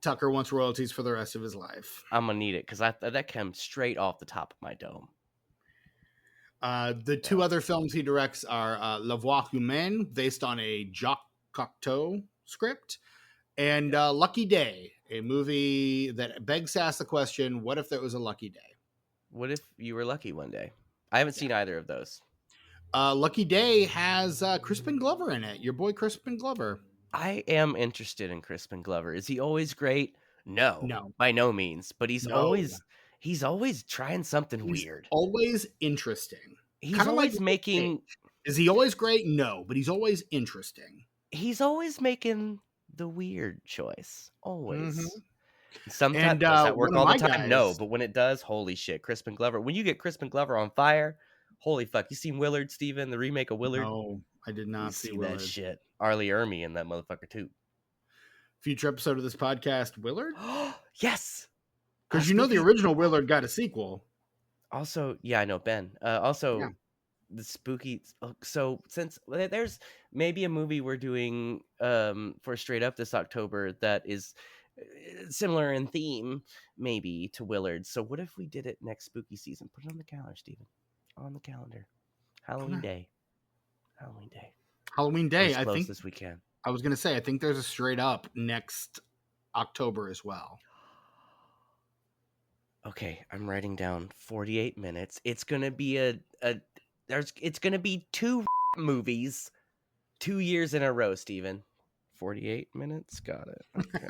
Tucker wants royalties for the rest of his life. I'm gonna need it because that comes straight off the top of my dome. The two other films he directs are La Voix Humaine, based on a Jacques Cocteau script, and Lucky Day, a movie that begs to ask the question, what if there was a lucky day? What if you were lucky one day? I haven't seen either of those. Lucky Day has Crispin Glover in it. Your boy Crispin Glover. I am interested in Crispin Glover. Is he always great? No, by no means. But he's no. always trying something He's weird. always interesting. He's Kind of always like making. Is he always great? No, but he's always interesting. He's always making the weird choice. Always. Mm-hmm. Sometimes And does that work one of all the my time? No, guys, but when it does, holy shit, Crispin Glover. When you get Crispin Glover on fire, holy fuck! You seen Willard, Steven, the remake of Willard? no, I did You not see see Willard. that shit. Arlie Ermy in that motherfucker too. Future episode of this podcast, Willard, Yes, because you know the original Willard got a sequel. Also, yeah, I know Ben. Also, Yeah. the spooky. So since there's maybe a movie we're doing for Straight Up this October that is similar in theme, maybe to Willard. So what if we did it next spooky season? Put it on the calendar, Steven. On the calendar. Halloween Day. Halloween Day. Halloween Day. As close as we can. I was gonna say I think there's a Straight Up next October as well. Okay, I'm writing down 48 minutes. It's gonna be it's gonna be 2 movies 2 years in a row, Steven. 48 minutes, got it. Okay.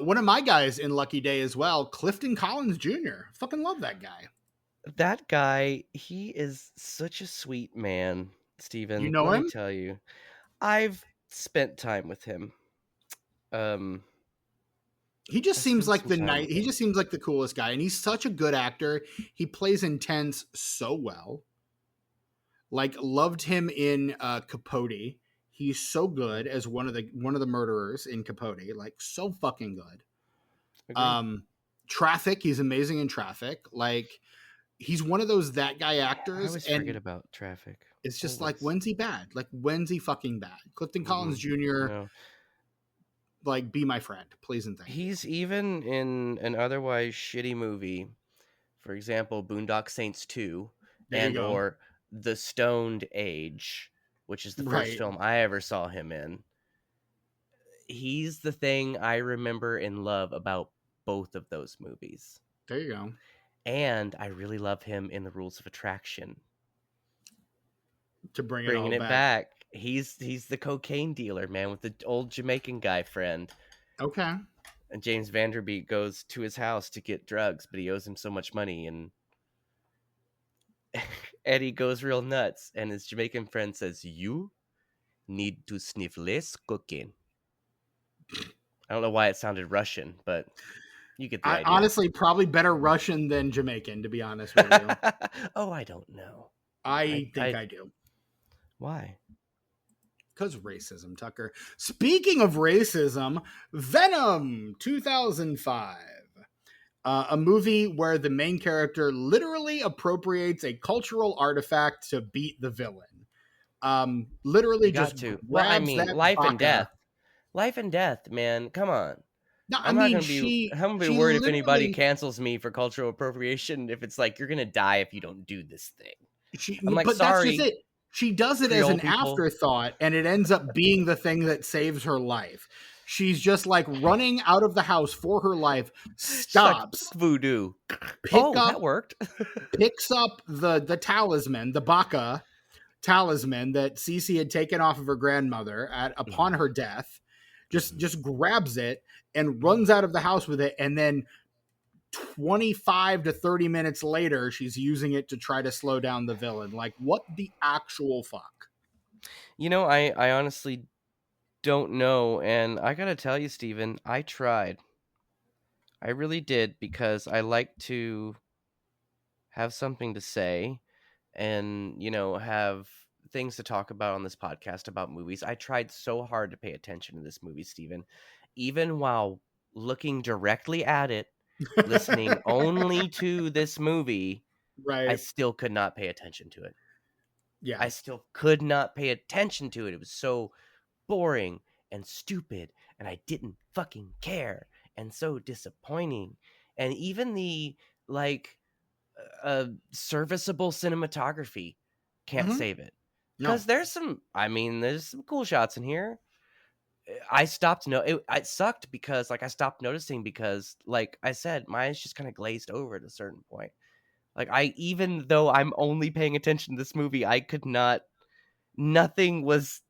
One of my guys in Lucky Day as well, Clifton Collins Jr. Fucking love that guy. That guy, he is such a sweet man, Steven. You know Let him? me tell you, I've spent time with him. He just seems like he just seems like the coolest guy, and he's such a good actor. He plays intense so well. Like, loved him in Capote. He's so good as one of the murderers in Capote. Like, so fucking good. Agreed. Traffic, he's amazing in Traffic. Like, he's one of those that guy actors. I always forget about Traffic. It's just like, when's he bad? Like, when's he fucking bad? Clifton Collins Jr. No. Like, be my friend, please and thank you. He's even in an otherwise shitty movie, for example, Boondock Saints 2, or The Stoned Age, which is the first film I ever saw him in. He's the thing I remember and love about both of those movies. There you go. And I really love him in The Rules of Attraction. To bringing it back. He's the cocaine dealer, man, with the old Jamaican guy friend. Okay. And James Vanderbeek goes to his house to get drugs, but he owes him so much money, and Eddie goes real nuts, and his Jamaican friend says, "You need to sniff less cocaine. I don't know why it sounded Russian, but you get the I idea. honestly probably better Russian than Jamaican, to be honest with you. Oh, I don't know. I think I do. Why? Because racism, Tucker. Speaking of racism, Venom 2005. A movie where the main character literally appropriates a cultural artifact to beat the villain. Literally You got just to. Well, I grabs mean, that life and death. baka. Life and death, man. Come on. No, I I'm not mean gonna be. I'm gonna be she worried if anybody literally cancels me for cultural appropriation. If it's like you're gonna die if you don't do this thing. she I'm like, but that's just sorry, it. She does it as Creole an people. afterthought, and it ends up being the thing that saves her life. She's just like running out of the house for her life, She's like, stops, fuck voodoo. pick Oh, up that worked. picks up the talisman, the baka talisman that Cece had taken off of her grandmother upon her death, just grabs it and runs out of the house with it, and then 25 to 30 minutes later she's using it to try to slow down the villain. Like, what the actual fuck? You know, I honestly don't know, and I gotta tell you, Steven, I tried. I really did because I like to have something to say and, have things to talk about on this podcast about movies. I tried so hard to pay attention to this movie, Steven, even while looking directly at it, listening only to this movie, I Right. still could not pay attention to it. Yeah. I still could not pay attention to it. It was so boring and stupid, and I didn't fucking care, and so disappointing. And even the like serviceable cinematography can't Mm-hmm. save it. No. Because there's some cool shots in here. I stopped. No, it sucked because I stopped noticing because like I said, my eyes just kind of glazed over at a certain point. Like even though I'm only paying attention to this movie, I could not. Nothing was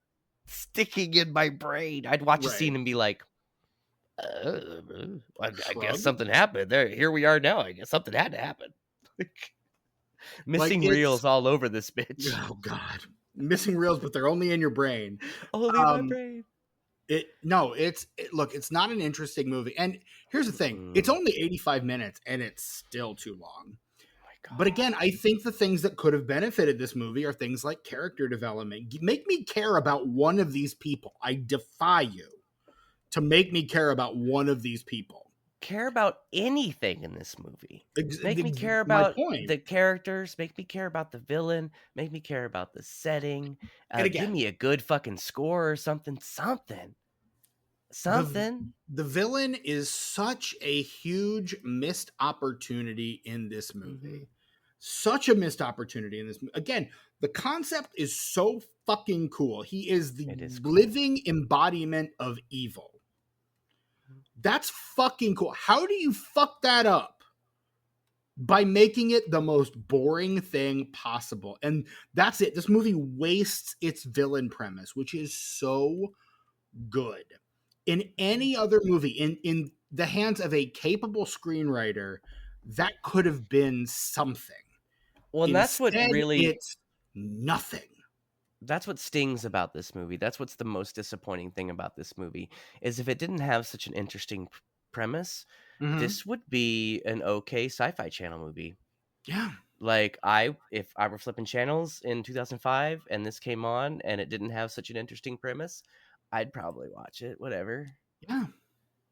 sticking in my brain. I'd watch a Right. scene and be like, I guess Shrug. something happened. Here we are now. I guess something had to happen. Like, Missing it's, reels all over this bitch. oh god, missing reels, but they're only in your brain. Only in my um brain. Look, it's not an interesting movie, and here's the thing, it's Mm. only 85 minutes and it's still too long. Oh my But again, god. I think the things that could have benefited this movie are things like character development. Make me care about one of these people. I defy you to make me care about one of these people. Care about anything in this movie. Make me care My about point. the characters. Make me care about the villain. Make me care about the setting. And Give again, me a good fucking score or something. Something. the Something. the villain is such a huge missed opportunity in this Mm-hmm. movie. Such a missed opportunity in this. Again, the concept is so fucking cool. He is the It is cool. living embodiment of evil. That's fucking cool. How do you fuck that up? By making it the most boring thing possible. And that's it. This movie wastes its villain premise, which is so good. In any other movie, in the hands of a capable screenwriter, that could have been something. Well, and Instead, it's nothing. that's what stings about this movie. That's what's the most disappointing thing about this movie is if it didn't have such an interesting premise, Mm-hmm. this would be an okay sci-fi channel movie. Yeah. Like if I were flipping channels in 2005 and this came on and it didn't have such an interesting premise, I'd probably watch it, whatever. Yeah.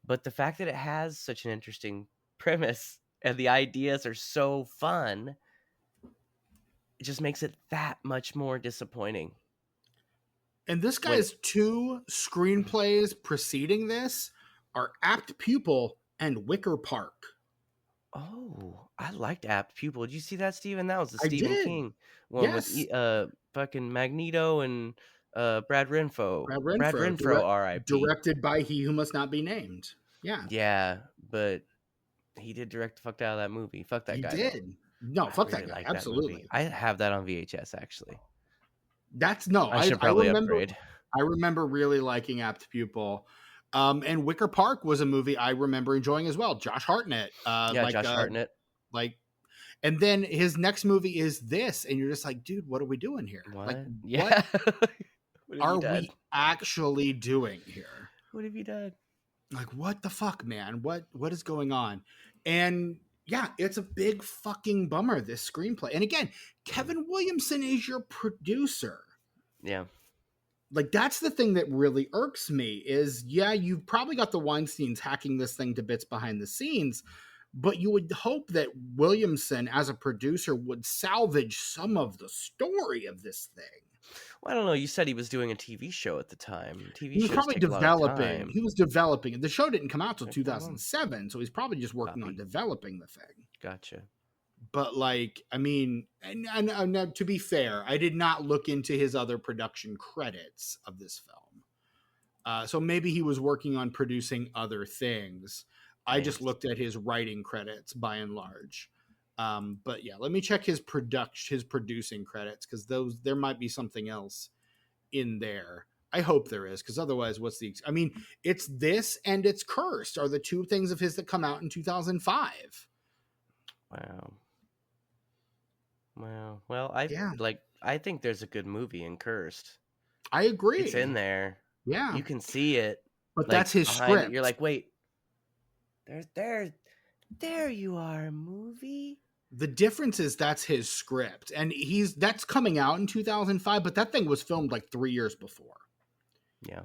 But the fact that it has such an interesting premise and the ideas are so fun, it just makes it that much more disappointing. And this guy's two screenplays preceding this are Apt Pupil and Wicker Park. Oh, I liked Apt Pupil. Did you see that, Steven? That was the I Stephen did. King one with Yes. fucking Magneto and Brad Renfro. Brad Renfro, R.I.P. Directed by He Who Must Not Be Named. Yeah. Yeah, but he did direct the fuck out of that movie. Fuck that He guy. did. No, I fuck really that guy. like that Absolutely. movie. I have that on VHS actually. That's no. I should I probably remember. upgrade. I remember really liking Apt Pupil. And Wicker Park was a movie I remember enjoying as well. Josh Hartnett. Yeah, Josh Hartnett. And then his next movie is this, and you're just like, dude, what are we doing here? What? Like, Yeah. what? are we actually doing here? What have you done? Like, what the fuck, man? What is going on? And yeah, it's a big fucking bummer, this screenplay. And again, Kevin Williamson is your producer. Yeah. Like, that's the thing that really irks me is, yeah, you've probably got the Weinsteins hacking this thing to bits behind the scenes, but you would hope that Williamson as a producer would salvage some of the story of this thing. Well, I don't know. You said he was doing a TV show at the time. TV He was shows probably take a lot of developing. time. He was developing. The show didn't come out till Okay, hold on. 2007, so he's probably just working on developing the thing. Gotcha. But like, I mean, and to be fair, I did not look into his other production credits of this film. So maybe he was working on producing other things. I just looked at his writing credits by and large. But yeah, let me check his producing credits, because there might be something else in there. I hope there is, because otherwise, I mean, it's this and it's Cursed are the two things of his that come out in 2005. Wow. Well, I think there's a good movie in Cursed. I agree. It's in there. Yeah, you can see it. But that's his script. You're like, wait, there you are, movie. The difference is that's his script, and that's coming out in 2005, but that thing was filmed like 3 years before. Yeah.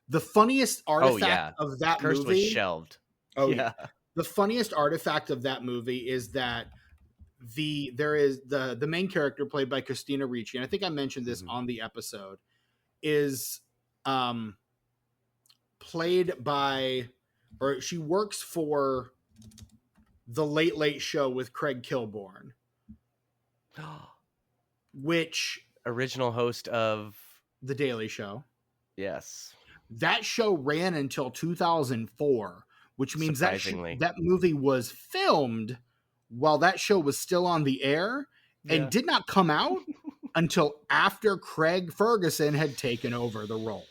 The funniest artifact of that Cursed movie was shelved. Oh yeah. The funniest artifact of that movie is that there is the main character played by Christina Ricci, and I think I mentioned this on the episode, is played by, or she works for the Late Late Show with Craig Kilborn, which original host of The Daily Show. Yes. That show ran until 2004, which means that movie was filmed while that show was still on the air and did not come out until after Craig Ferguson had taken over the role.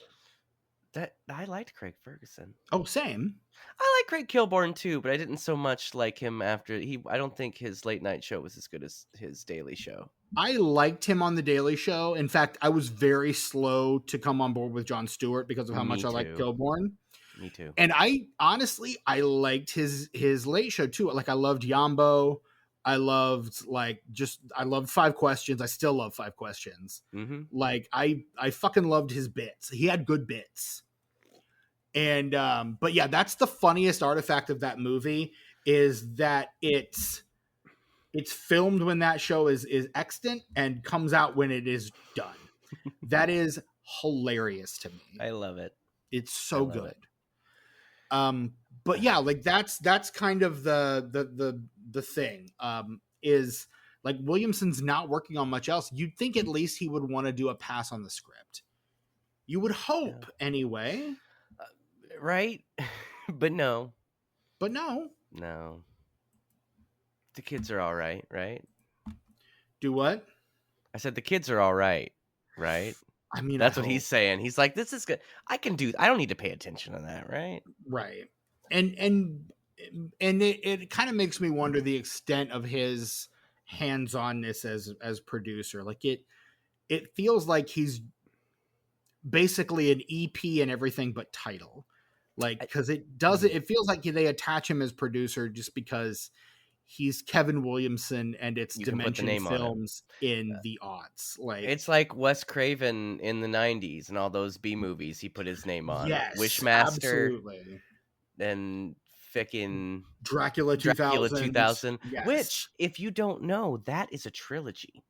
I liked Craig Ferguson. Oh, same. I like Craig Kilborn too, but I didn't so much like him after I don't think his late night show was as good as his Daily Show. I liked him on the Daily Show. In fact, I was very slow to come on board with Jon Stewart because of how much I liked Kilborn. Me too. And I liked his Late Show too. Like, I loved Yambo. I loved 5 Questions. I still love 5 Questions. Mm-hmm. Like, I fucking loved his bits. He had good bits. And but yeah, that's the funniest artifact of that movie, is that it's filmed when that show is extant and comes out when it is done. That is hilarious to me. I love it. It's so good. But yeah, like that's kind of the thing. Is like, Williamson's not working on much else. You'd think at least he would want to do a pass on the script. You would hope anyway. Right? But no. No. The kids are all right? Do what? I said the kids are all right? I mean, that's what he's saying. He's like, this is good. I don't need to pay attention to that, right? Right. And it kind of makes me wonder the extent of his hands-onness as producer. Like, it feels like he's basically an EP and everything but title. Like, because it feels like they attach him as producer just because he's Kevin Williamson and it's Dimension Films in the aughts. Like, it's like Wes Craven in the 90s and all those B movies he put his name on. Yes, Wishmaster. Absolutely. And ficking Dracula 2000. Yes. Which, if you don't know, that is a trilogy.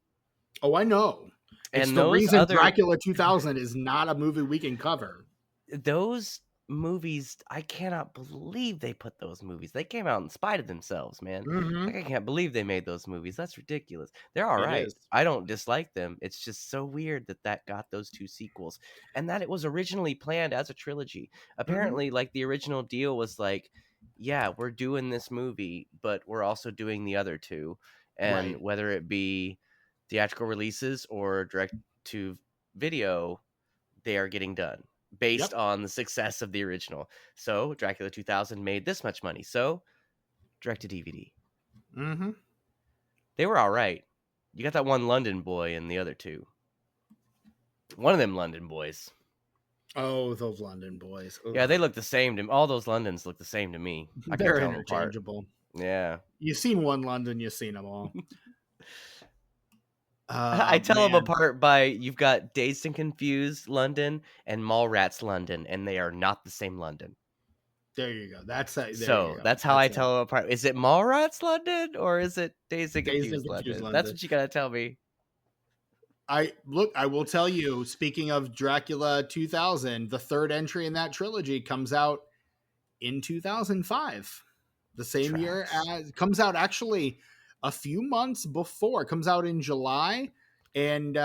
Oh, I know. It's the reason Dracula 2000 is not a movie we can cover. Those movies, I cannot believe they put those movies. They came out in spite of themselves, man. Mm-hmm. Like, I can't believe they made those movies. That's ridiculous. They're all right. I don't dislike them. It's just so weird that got those 2 sequels, and that it was originally planned as a trilogy. Apparently, like, the original deal was like, yeah, we're doing this movie, but we're also doing the other 2, and whether it be theatrical releases or direct to video, they are getting done based on the success of the original. So Dracula 2000 made this much money, so direct to DVD. Mm-hmm. They were all right. You got that one London boy and the other 2. One of them London boys. Oh, those London boys. Ugh. Yeah, they look the same to me. All those Londons look the same to me. I can't They're tell them apart. interchangeable. Yeah. You've seen one London, you've seen them all. I tell them Man, apart by you've got Dazed and Confused London and Mallrats London, and they are not the same London. there you go. There you So go. that's how I tell them apart. Is it Mallrats London or is it Dazed and Dazed and Confused Confused London? That's London. what you gotta tell me. I will tell you, speaking of Dracula 2000, the third entry in that trilogy comes out in 2005. The same year as comes out actually a few months before. It comes out in July, and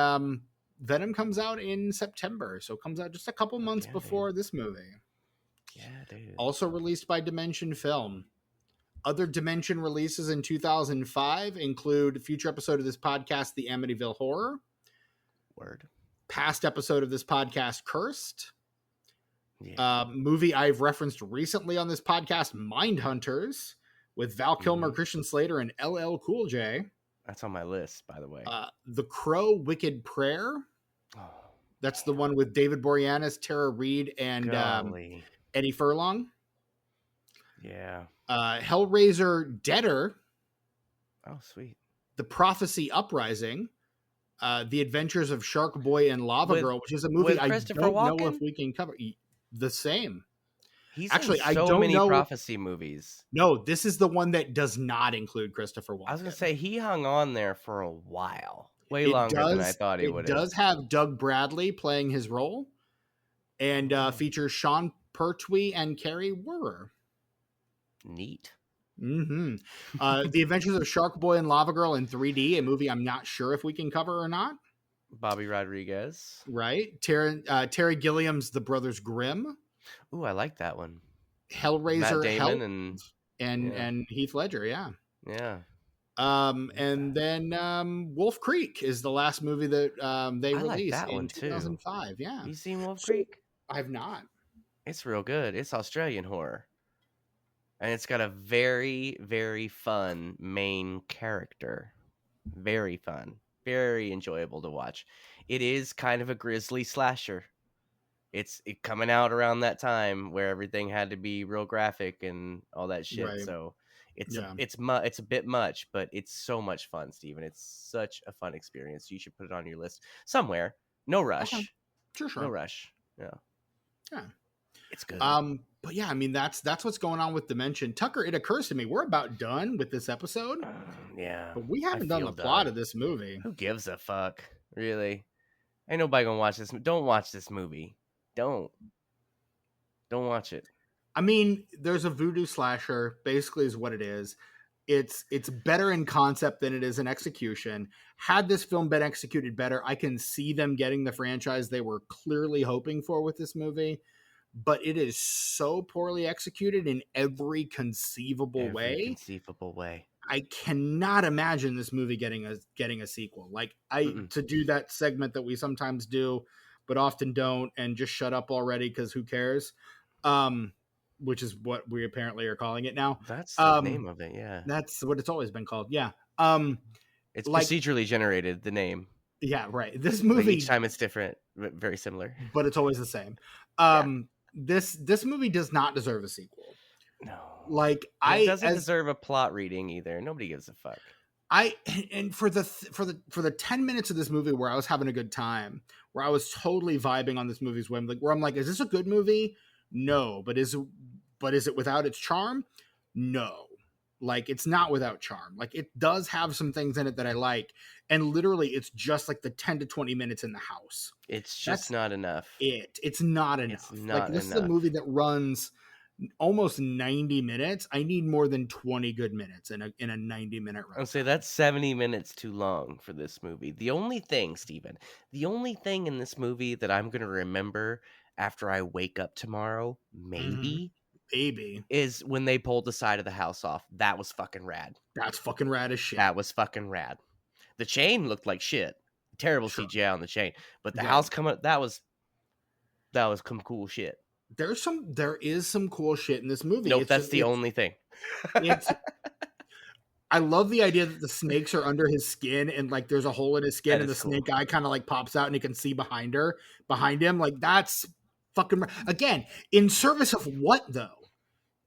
Venom comes out in September. So it comes out just a couple months before this movie. Yeah, dude. Also released by Dimension Film. Other Dimension releases in 2005 include a future episode of this podcast, The Amityville Horror. Word. Past episode of this podcast, Cursed. Yeah. Movie I've referenced recently on this podcast, Mindhunters, with Val Kilmer, Christian Slater, and LL Cool J. That's on my list, by the way. The Crow, Wicked Prayer. Oh, that's the one with David Boreanaz, Tara Reid, and Eddie Furlong. Yeah. Hellraiser, Deader. Oh, sweet. The Prophecy Uprising. The Adventures of Shark Boy and Lava Girl, which is a movie I don't know if we can cover. The same. He's actually in so many prophecy movies. No, this is the one that does not include Christopher Walken. I was gonna say he hung on there for a while, way longer than I thought he would. It does have Doug Bradley playing his role, and features Sean Pertwee and Carrie Werner. Neat. The Adventures of Shark Boy and Lava Girl in 3D, a movie I'm not sure if we can cover or not. Bobby Rodriguez, right? Terry Gilliam's The Brothers Grimm. Ooh, I like that one. Hellraiser, Matt Damon and Heath Ledger, yeah. And that. then Wolf Creek is the last movie that they released in 2005. Too. Yeah, you seen Wolf Creek? I've not. It's real good. It's Australian horror. And it's got a very, very fun main character. Very fun. Very enjoyable to watch. It is kind of a grisly slasher. It's coming out around that time where everything had to be real graphic and all that shit. Right. So it's a bit much, but it's so much fun, Steven. It's such a fun experience. You should put it on your list somewhere. No rush. Okay. Sure. No rush. Yeah. It's good. But yeah, I mean that's what's going on with Dimension. Tucker, it occurs to me we're about done with this episode. Yeah. But we haven't done the plot of this movie. Who gives a fuck? Really? Ain't nobody gonna watch this. Don't watch this movie. Don't watch it. I mean, there's a voodoo slasher, basically is what it is. It's better in concept than it is in execution. Had this film been executed better, I can see them getting the franchise they were clearly hoping for with this movie. But it is so poorly executed in every conceivable way. I cannot imagine this movie getting a sequel. Like to do that segment that we sometimes do, but often don't, and just shut up already because who cares? Which is what we apparently are calling it now. That's the name of it. Yeah, that's what it's always been called. Yeah. It's procedurally generated. The name. Yeah, right. This movie, like each time it's different, but very similar, but it's always the same. This movie does not deserve a sequel. No, like it doesn't deserve a plot reading either. Nobody gives a fuck. And for the 10 minutes of this movie where I was having a good time, where I was totally vibing on this movie's whim, like where I'm like, is this a good movie? No, but is it without its charm? No. Like it's not without charm. Like it does have some things in it that I like, and literally it's just like the 10 to 20 minutes in the house. It's just not enough. It's not enough. This is a movie that runs almost 90 minutes. I need more than 20 good minutes in a 90-minute run. I'll say that's 70 minutes too long for this movie. The only thing, Steven, in this movie that I'm going to remember after I wake up tomorrow, maybe, is when they pulled the side of the house off. That was fucking rad. That's fucking rad as shit. That was fucking rad. The chain looked like shit. Terrible CGI on the chain. But the house coming up, that was some cool shit. There is some cool shit in this movie. Nope, that's the only thing. I love the idea that the snakes are under his skin and like there's a hole in his skin That and the is cool. snake eye kind of like pops out and you can see behind him. Like that's fucking again in service of what though?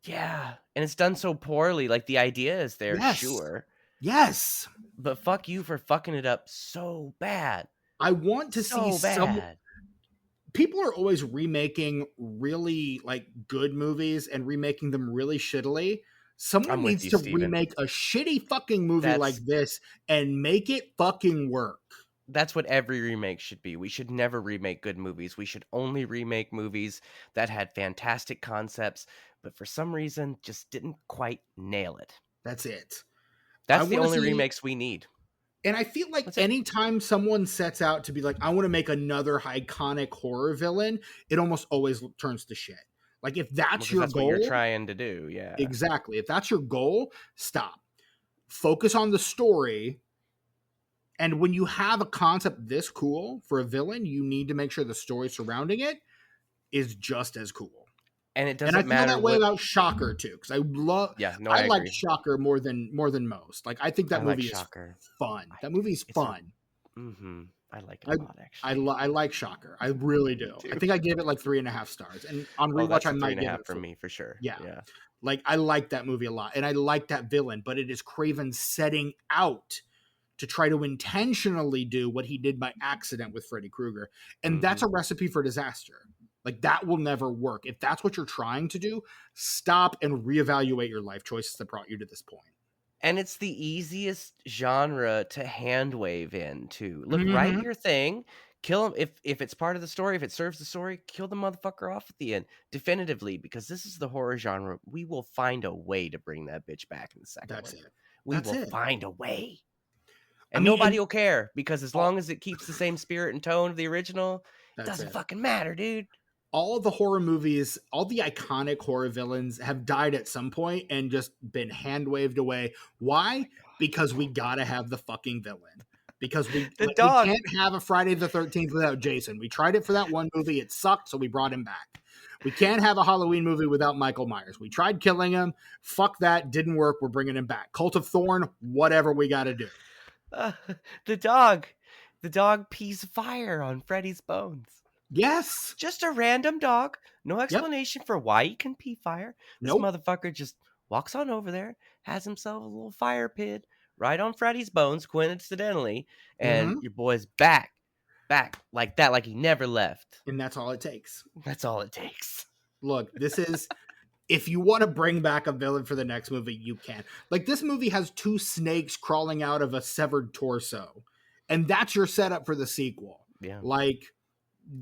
Yeah, and it's done so poorly. Like the idea is there, Yes. sure, Yes. but fuck you for fucking it up so bad, I want to see so some bad. people are always remaking really like good movies and remaking them really shittily. Someone I'm with needs you, to Steven. remake a shitty fucking movie like this and make it fucking work. That's what every remake should be. We should never remake good movies. We should only remake movies that had fantastic concepts, but for some reason just didn't quite nail it. That's it. I That's the want to only see, remakes we need. and I feel like That's it. anytime someone sets out to be like, I want to make another iconic horror villain, it almost always turns to shit. Like if that's your That's goal, what you're trying to do, yeah. exactly. If that's your goal, stop. Focus on the story. And when you have a concept this cool for a villain, you need to make sure the story surrounding it is just as cool. And it And doesn't I feel matter that way what. about Shocker too, because I like agree. Shocker more than most. Like I think that I like movie is Shocker. fun. That movie's fun. I like it a lot, I actually. like Shocker. I really do. I think I gave it like 3.5 stars, and on Oh, rewatch that's I a might give 3.5 it for 4. me for sure. Yeah, Yeah. like I like that movie a lot, and I like that villain. But it is Craven setting out to try to intentionally do what he did by accident with Freddy Krueger, and that's a recipe for disaster. Like that will never work. If that's what you're trying to do, stop and reevaluate your life choices that brought you to this point. And it's the easiest genre to hand wave into. Look, write Mm-hmm. your thing, kill him if it's part of the story, if it serves the story, kill the motherfucker off at the end definitively, because this is the horror genre. We will find a way to bring that bitch back in the second That's one. it. We That's will it. find a way. I And mean, nobody will care, because as all, long as it keeps the same spirit and tone of the original, it that's doesn't it. fucking matter, dude. All the horror movies, all the iconic horror villains have died at some point and just been hand waved away. Why? Because we gotta have the fucking villain. Because we dog. can't have a Friday the 13th without Jason. We tried it for that one movie. It sucked, so we brought him back. We can't have a Halloween movie without Michael Myers. We tried killing him. Fuck that. Didn't work. We're bringing him back. Cult of Thorn, whatever we got to do. The dog pees fire on Freddy's bones. Yes. Just a random dog. No explanation for why he can pee fire. This motherfucker just walks on over there, has himself a little fire pit right on Freddy's bones, coincidentally, and your boy's back like that, like he never left. And that's all it takes. That's all it takes. Look, this is... if you want to bring back a villain for the next movie, you can. Like, this movie has 2 snakes crawling out of a severed torso. And that's your setup for the sequel. Yeah. Like,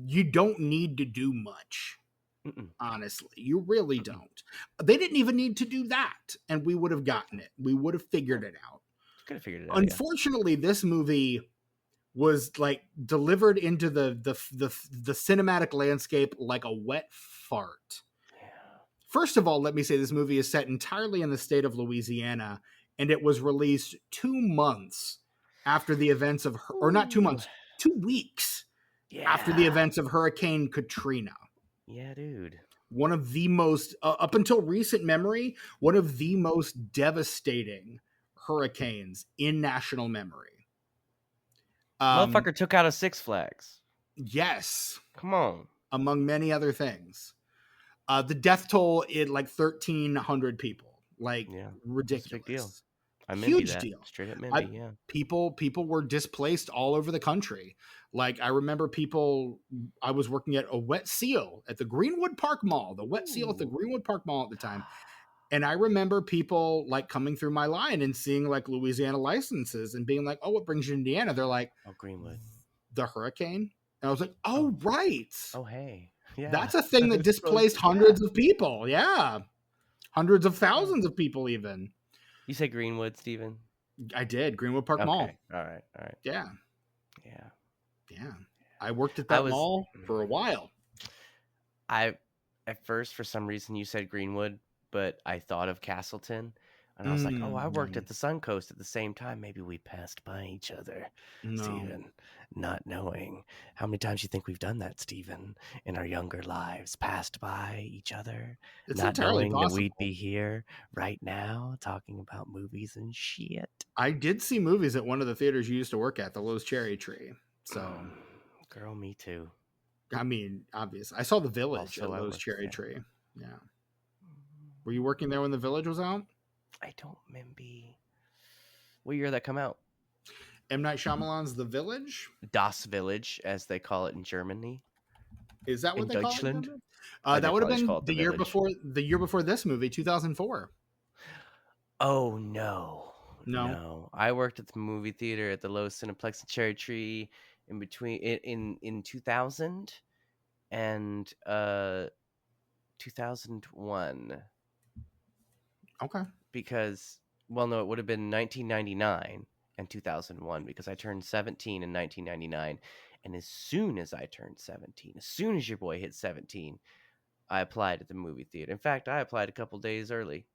you don't need to do much. Honestly. You really don't. They didn't even need to do that. And we would have gotten it. We would have figured it out. Could have figured it out. Unfortunately, this movie was like delivered into the cinematic landscape like a wet fart. First of all, let me say this movie is set entirely in the state of Louisiana, and it was released 2 months after the events of, or not 2 months, 2 weeks after the events of Hurricane Katrina. Yeah, dude. One of the most, up until recent memory, one of the most devastating hurricanes in national memory. Motherfucker took out a Six Flags. Yes. Come on. Among many other things. The death toll is like 1,300 people. Like, ridiculous. Big deal. I Huge that. deal. Straight up Mindy, yeah. People were displaced all over the country. Like, I remember I was working at a wet seal at the Greenwood Park Mall, the wet seal at the Greenwood Park Mall at the time. And I remember people like coming through my line and seeing like Louisiana licenses and being like, oh, what brings you to Indiana? They're like, oh, Greenwood. The hurricane. And I was like, oh, right. Oh, hey. Yeah. That's a thing that displaced hundreds of people. Yeah. Hundreds of thousands of people even. You say Greenwood, Steven? I did. Greenwood Park Mall. All right. Yeah. Yeah. I worked at that mall for a while. At first, for some reason, you said Greenwood, but I thought of Castleton. And I was like, oh, I worked Mm, at the Suncoast at the same time. Maybe we passed by each other, no. Steven, not knowing. How many times you think we've done that, Steven, in our younger lives? Passed by each other, It's not entirely knowing that we'd possible. be here right now talking about movies and shit. I did see movies at one of the theaters you used to work at, the Lowe's Cherry Tree. So, Girl, me too. I mean, obviously, I saw The Village Also, at I Lowe's worked Cherry there. Tree. Yeah. Were you working there when The Village was out? I don't remember. What year did that come out? M. Night Shyamalan's The Village? Das Village, as they call it in Germany. Is that what In they call it? Deutschland? That They would have probably just been call it the Village. the year before this movie, 2004. Oh no, No. no! I worked at the movie theater at the Low Cineplex in Cherry Tree in between in 2000 and 2001 Okay. because well no it would have been 1999 and 2001 because I turned 17 in 1999, and as soon as I turned 17, as soon as your boy hit 17, I applied at the movie theater. In fact, I applied a couple days early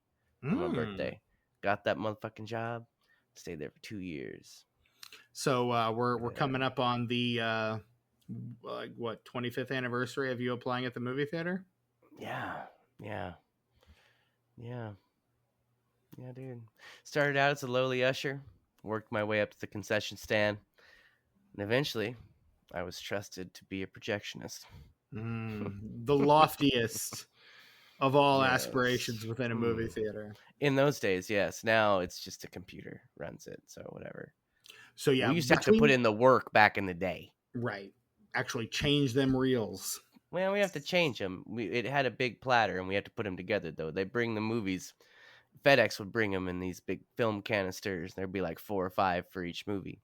on my Mm. birthday. Got that motherfucking job. Stayed there for 2 years. So we're Yeah. coming up on the like what 25th anniversary of you applying at the movie theater. Yeah. Yeah. Yeah. Yeah, dude. Started out as a lowly usher, worked my way up to the concession stand, and eventually I was trusted to be a projectionist. The loftiest of all Yes. aspirations within a movie theater. In those days, yes. Now it's just a computer runs it, so whatever. So yeah, We used to have to put between in the work back in the day. right, actually change them reels. Well, we have to change them. It had a big platter, and we had to put them together. Though they bring the movies, FedEx would bring them in these big film canisters. There'd be like 4 or 5 for each movie,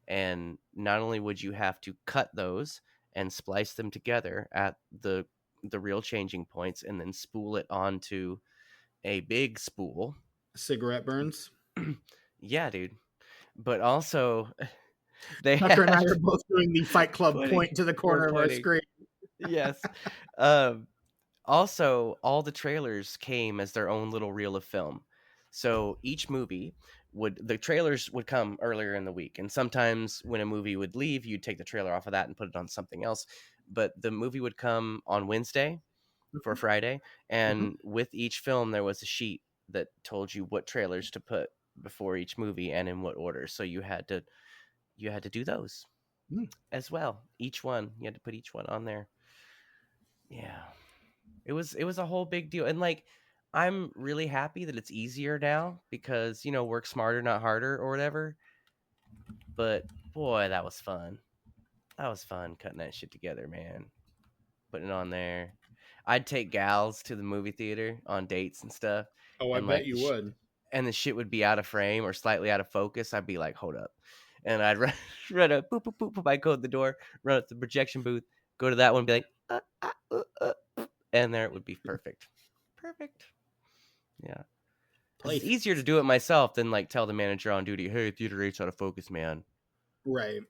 and not only would you have to cut those and splice them together at the reel changing points, and then spool it onto a big spool. Cigarette burns. Yeah, dude. But also, they Tucker and I had are both doing the Fight Club pointing. point to the We're corner of our pointing. screen. Yes. Um, Also, all the trailers came as their own little reel of film. So each movie the trailers would come earlier in the week. And sometimes when a movie would leave, you'd take the trailer off of that and put it on something else. But the movie would come on Wednesday for Friday. Mhm. And with each film, there was a sheet that told you what trailers to put before each movie and in what order. So you had to do those Mm. as well. Each one, you had to put each one on there. Yeah. It was a whole big deal. And like I'm really happy that it's easier now because, work smarter, not harder or whatever. But boy, that was fun. That was fun cutting that shit together, man. Putting it on there. I'd take gals to the movie theater on dates and stuff, Oh, I and bet like you would. and the shit would be out of frame or slightly out of focus. I'd be like, "Hold up." And I'd run up, boop, boop, boop, boop. I'd go to the door, run up to the projection booth, go to that one, be like, and there it would be perfect. Perfect. Yeah. Because it's easier to do it myself than like tell the manager on duty, "Hey, theater 8's out of focus, man." Right.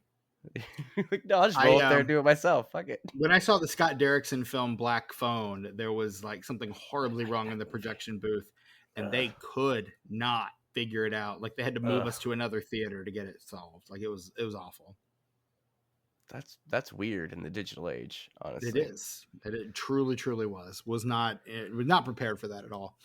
Like, no, I'll just roll I up there and do it myself. Fuck it. when I saw the Scott Derrickson film Black Phone, there was like something horribly wrong in the projection booth, and they could not figure it out. Like they had to move us to another theater to get it solved. Like it was awful. That's weird in the digital age, It honestly. is. It truly was not prepared for that at all.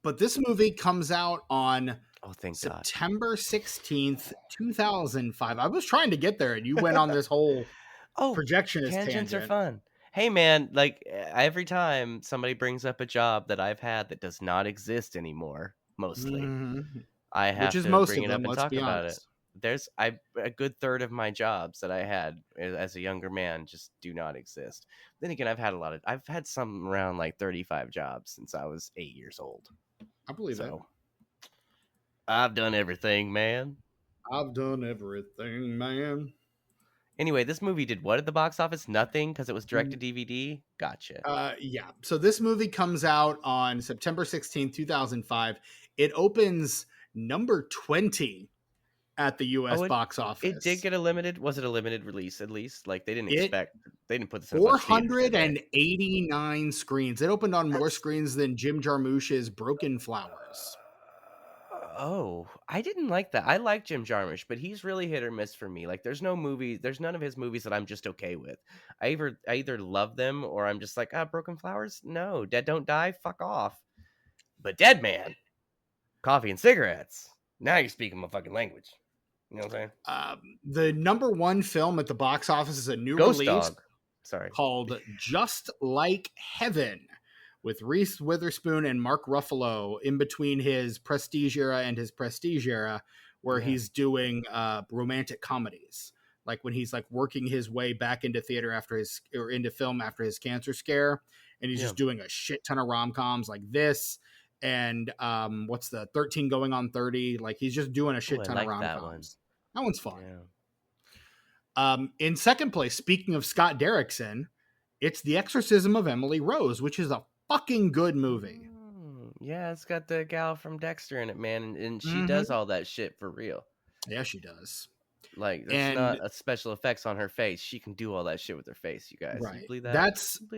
But this movie comes out on Oh, thank September 16th, 2005. I was trying to get there and you went on this whole Oh, projectionist tangents are tangent. fun. Hey, man, like every time somebody brings up a job that I've had that does not exist anymore, mostly, Mhm. I Which have is to most bring of it them, up and let's talk be about it. honest. There's a good third of my jobs that I had as a younger man just do not exist. Then again, I've had some around like 35 jobs since I was 8 years old. I believe that. So I've done everything, man. I've done everything, man. Anyway, this movie did what at the box office? Nothing because it was direct to Mm, DVD. Gotcha. yeah. So this movie comes out on September 16th, 2005. It opens number 20 at the US Oh, box it did office. get a limited. Was it a limited release? At least like they It they didn't put this in a bunch of theaters, did they? 489 screens. It opened on more That's screens than Jim Jarmusch's Broken Flowers. Oh, I didn't like that. I like Jim Jarmusch, but he's really hit or miss for me. Like, there's none of his movies that I'm just okay with. I either love them or I'm just like, Broken Flowers? No. Dead Don't Die? Fuck off. But Dead Man, Coffee and Cigarettes. Now you're speaking my fucking language. You know what I'm saying? The number one film at the box office is a new Ghost release Dog. Sorry. called Just Like Heaven, with Reese Witherspoon and Mark Ruffalo in between his Prestige era and his Prestige era, where he's doing romantic comedies. Like when he's like working his way back into theater into film after his cancer scare, and he's just doing a shit ton of rom-coms like this. And what's the 13 going on 30? Like he's just doing a shit ton of rom-coms. That one's fun. Yeah. In second place, speaking of Scott Derrickson, it's The Exorcism of Emily Rose, which is a fucking good movie. Yeah, it's got the gal from Dexter in it, man, and she does all that shit for real. Yeah, she does. Like, it's not a special effects on her face. She can do all that shit with her face, you guys. Right. You believe that?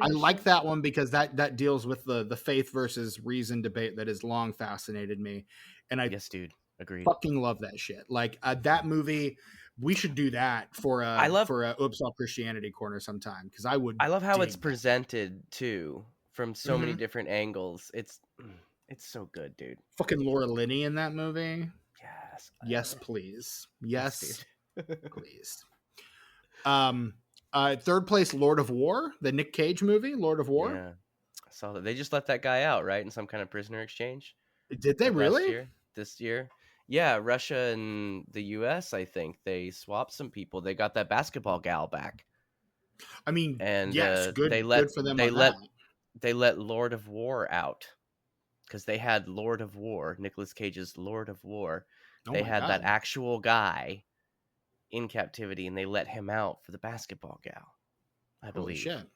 I like that one because that deals with the faith versus reason debate that has long fascinated me. And yes, dude. Agreed. Fucking love that shit. Like that movie, we should do that for a Oops All Christianity corner sometime, because I love how it's presented too, from so many different angles. It's so good, dude. Fucking Laura Linney in that movie. Yes, please. Yes, please. Third place, Lord of War, the Nick Cage movie, Lord of War. Yeah, I saw that. They just let that guy out, right, in some kind of prisoner exchange. Did they really? This year? Yeah, Russia and the U.S., I think, they swapped some people. They got that basketball gal back. I mean, and yes, good for them. They let Lord of War out, because they had Lord of War, Nicolas Cage's Lord of War. They had that actual guy in captivity, and they let him out for the basketball gal, I believe. Holy shit.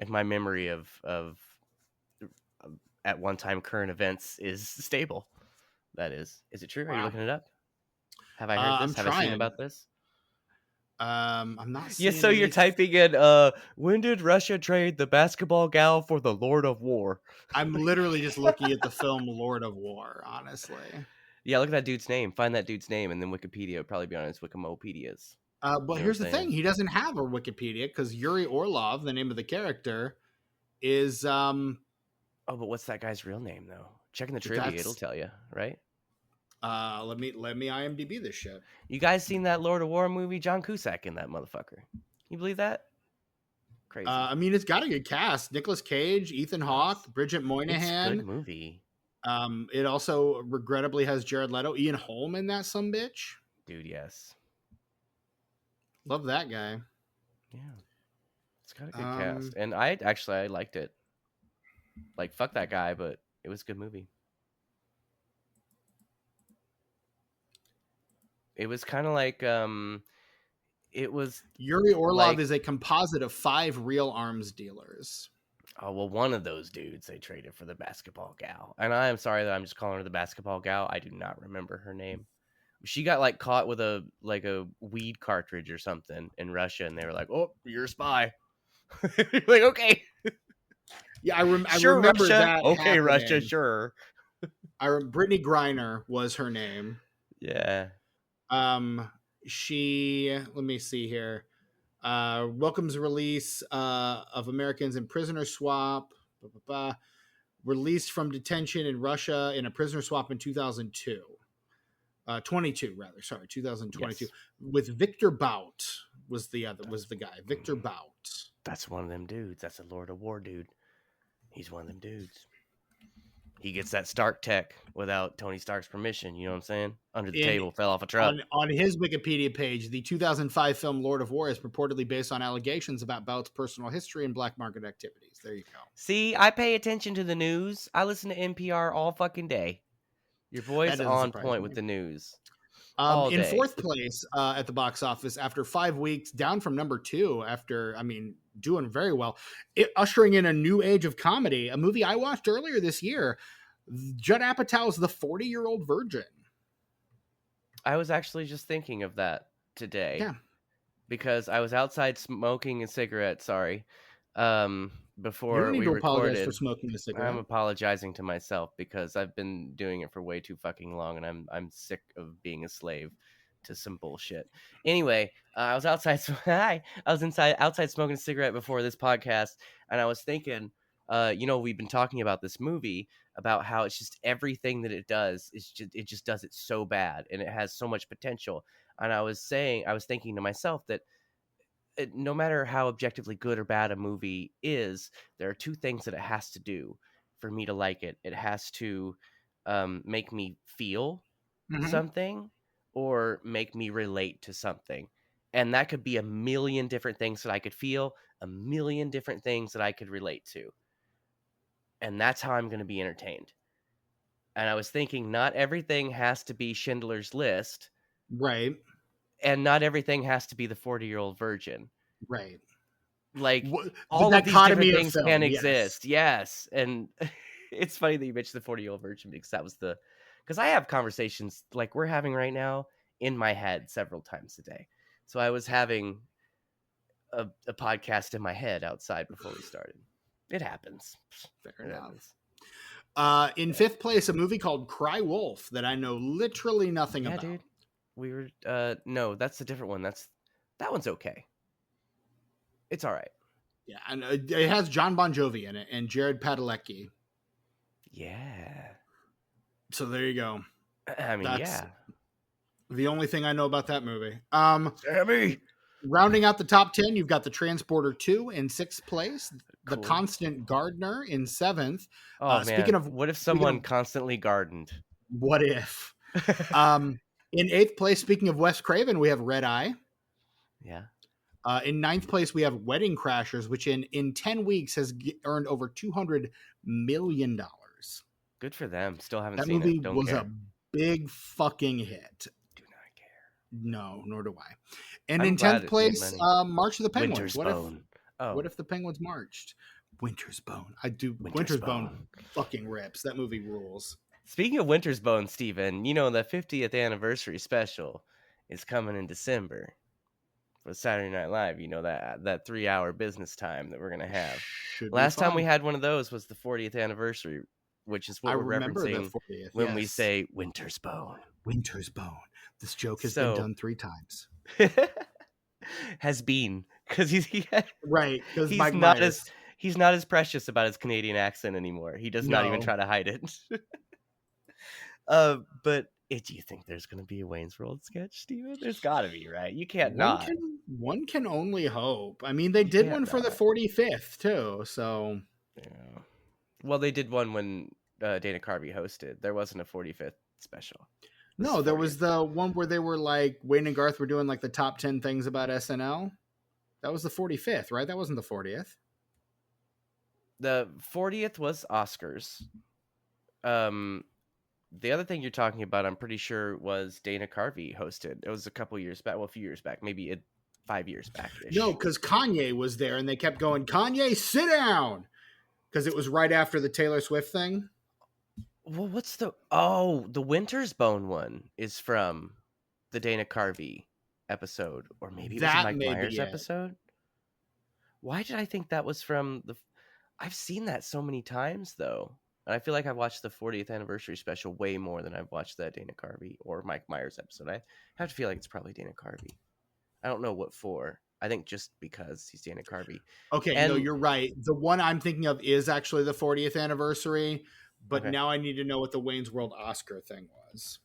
If my memory of at one time current events is stable. That is it true? Wow. Are you looking it up? Have I heard this? Have I seen about this? I'm not. Yeah, so you're typing in, when did Russia trade the basketball gal for the Lord of War? I'm literally just looking at the film Lord of War, honestly. Yeah, look at that dude's name. Find that dude's name, and then Wikipedia would probably be on his Wikimopedias. But here's the thing: he doesn't have a Wikipedia, because Yuri Orlov, the name of the character, is Oh, but what's that guy's real name though? Checking the trivia, it'll tell you, right? Let me IMDb this shit. You guys seen that Lord of War movie? John Cusack in that motherfucker. You believe that? Crazy. I mean, it's got a good cast: Nicolas Cage, Ethan Hawke, Bridget Moynihan. It's a good movie. It also regrettably has Jared Leto, Ian Holm in that sumbitch. Dude, yes. Love that guy. Yeah. It's got a good cast. And I liked it. Like, fuck that guy, but it was a good movie. It was kind of like, it was... Yuri Orlov is a composite of 5 real arms dealers. Oh, well, one of those dudes they traded for the basketball gal. And I am sorry that I'm just calling her the basketball gal. I do not remember her name. She got, like, caught with a weed cartridge or something in Russia, and they were like, "Oh, you're a spy." Like, okay. Yeah, I sure, remember Russia. that. Okay, happening. Russia, sure. Brittany Griner was her name. Yeah. She, let me see here. Welcomes release of Americans in prisoner swap. Released from detention in Russia in a prisoner swap in 2002. 2022. Yes. With Victor Bout was the guy. Victor Bout. That's one of them dudes. That's a Lord of War dude. He's one of them dudes. He gets that Stark tech without Tony Stark's permission. You know what I'm saying? Under the table, fell off a truck. On his Wikipedia page, the 2005 film Lord of War is purportedly based on allegations about Bout's personal history and black market activities. There you go. See, I pay attention to the news. I listen to NPR all fucking day. Your boy's on point with the news. In fourth place at the box office after 5 weeks, down from number 2 after, doing very well. Ushering in a new age of comedy, a movie I watched earlier this year, Judd Apatow's The 40-Year-Old Virgin. I was actually just thinking of that today. Yeah. Because I was outside smoking a cigarette, You don't before need we to apologize for recorded, smoking a I'm cigarette. apologizing to myself because I've been doing it for way too fucking long, and I'm sick of being a slave to some bullshit. Anyway, I was outside. Hi, I was outside smoking a cigarette before this podcast, and I was thinking, we've been talking about this movie, about how it's just everything that it does is just does it so bad, and it has so much potential. And I was thinking to myself that no matter how objectively good or bad a movie is, there are two things that it has to do for me to like it. It has to make me feel Mm-hmm. something or make me relate to something. And that could be a million different things that I could feel, a million different things that I could relate to. And that's how I'm going to be entertained. And I was thinking, not everything has to be Schindler's List, Right. and not everything has to be the 40-year-old virgin. Right. Like, The all of these dichotomy different of things can film. Yes. exist. Yes. And it's funny that you mentioned the 40-year-old virgin, because because I have conversations like we're having right now in my head several times a day. So I was having a podcast in my head outside before we started. It happens. Fair It enough. happens. In fifth place, a movie called Cry Wolf that I know literally nothing Yeah, about. dude. We were no, that's a different one. That one's okay. It's all right. Yeah, and it has John Bon Jovi in it and Jared Padalecki. Yeah. So there you go. I mean, That's yeah. the only thing I know about that movie. Sammy. Rounding out the top 10, you've got The Transporter 2 in sixth place, Cool. The Constant Gardener in seventh. Oh, Speaking man. of, What if someone constantly gardened? What if? In eighth place, speaking of Wes Craven, we have Red Eye. Yeah. In ninth place, we have Wedding Crashers, which in 10 weeks has earned over $200 million. Good for them. Still haven't That seen movie it. Don't was care. a big fucking hit. Do not care. No, nor do I. And I'm in glad 10th it made place, money. March of the Penguins. Winter's Bone. What if the Penguins marched? Winter's Bone. Winter's Winter's Bone Bone fucking rips. That movie rules. Speaking of Winter's Bone, Steven, the 50th anniversary special is coming in December for Saturday Night Live. You know, that 3-hour business time that we're going to have. Should be Last time we fun. had one of those was the 40th anniversary, which is what I we're remember the referencing 40th, when we yes. say Winter's Bone. Winter's Bone. This joke has been done 3 times. Has been, because right, because he's Mike not Myers. he's not as precious about his Canadian accent anymore. He does not even try to hide it. But do you think there's going to be a Wayne's World sketch, Steven? There's got to be, right? You can't not. One can only hope. I mean, they did one for the 45th too, so. Yeah. Well, they did one when Dana Carvey hosted. There wasn't a 45th special. No, there was the one where they were like, Wayne and Garth were doing like the top 10 things about SNL. That was the 45th, right? That wasn't the 40th. The 40th was Oscars. The other thing you're talking about, I'm pretty sure, was Dana Carvey hosted. It was a couple years back. Well, a few years back. Maybe 5 years back. No, because Kanye was there and they kept going, Kanye, sit down. Because it was right after the Taylor Swift thing. Well, the Winter's Bone one is from the Dana Carvey episode, or maybe it was a Mike Myers episode. Why did I think that was from I've seen that so many times though, and I feel like I've watched the 40th anniversary special way more than I've watched that Dana Carvey or Mike Myers episode. I have to feel like it's probably Dana Carvey. I don't know what for. I think just because he's Dana Carvey. Okay, no, you're right. The one I'm thinking of is actually the 40th anniversary. But now I need to know what the Wayne's World Oscar thing was.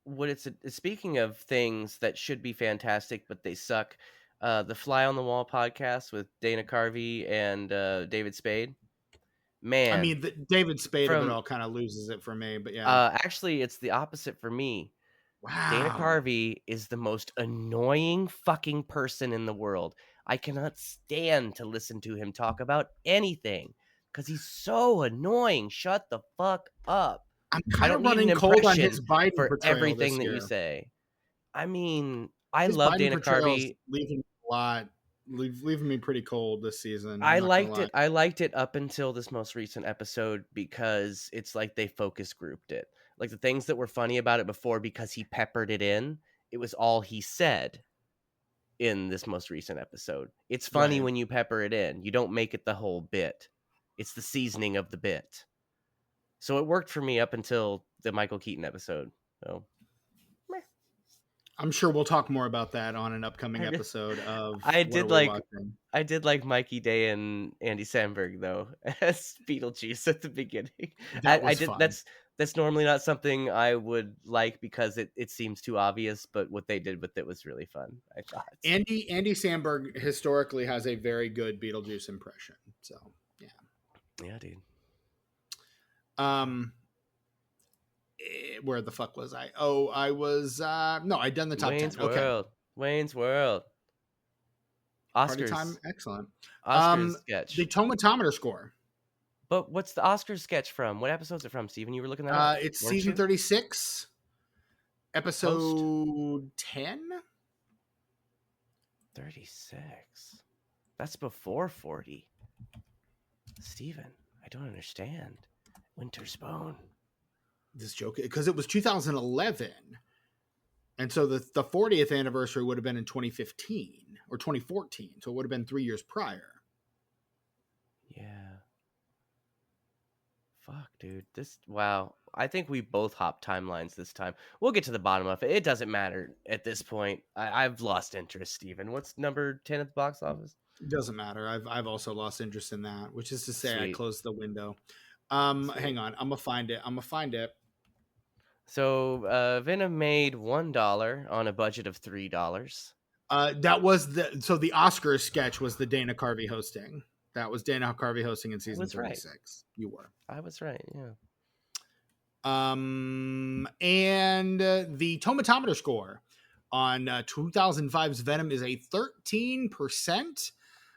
What it's speaking of things that should be fantastic, but they suck. The Fly on the Wall podcast with Dana Carvey and David Spade. Man, I mean, David Spade of it all kind of loses it for me, but yeah. Actually, it's the opposite for me. Wow. Dana Carvey is the most annoying fucking person in the world. I cannot stand to listen to him talk about anything. Because he's so annoying. Shut the fuck up. I'm kind of running cold on his Biden for portrayal everything this that year. you say. I mean, I his love Biden Dana Carvey. Leaving me pretty cold this season. I liked it. I liked it up until this most recent episode because it's like they focus grouped it. Like the things that were funny about it before, because he peppered it in. It was all he said. in this most recent episode. It's funny Right. when you pepper it in. You don't make it the whole bit. It's the seasoning of the bit. So it worked for me up until the Michael Keaton episode. So I'm sure we'll talk more about that on an upcoming I, episode of I What Are did We like Watching? I did like Mikey Day and Andy Samberg though as Beetlejuice at the beginning. That I was did fun. that's normally not something I would like because it seems too obvious, but what they did with it was really fun, I thought. Andy Samberg historically has a very good Beetlejuice impression. So yeah. Yeah, dude. Where the fuck was I? Oh, I was no, I'd done the top 10. Wayne's Okay. World. Wayne's World. Party Oscars. time, excellent. Oscars sketch. The tomatometer score. But what's the Oscars sketch from? What episode's it from, Steven? You were looking that up. It's Weren't season you? 36, episode 10. 36. That's before 40. Steven, I don't understand. Winter's Bone. This joke, because it was 2011. And so the 40th anniversary would have been in 2015 or 2014. So it would have been 3 years prior. Yeah. Fuck, dude. Wow. I think we both hopped timelines this time. We'll get to the bottom of it. It doesn't matter at this point. I've lost interest, Steven. What's number 10 at the box office? It doesn't matter. I've also lost interest in that, which is to say Sweet. I closed the window. Sweet. Hang on. I'm going to find it. So Venom made $1 on a budget of $3. That was the Oscars sketch was the Dana Carvey hosting. That was Dana Carvey hosting in season 36. Right. You were. I was right, yeah. And the tomatometer score on 2005's Venom is a 13%.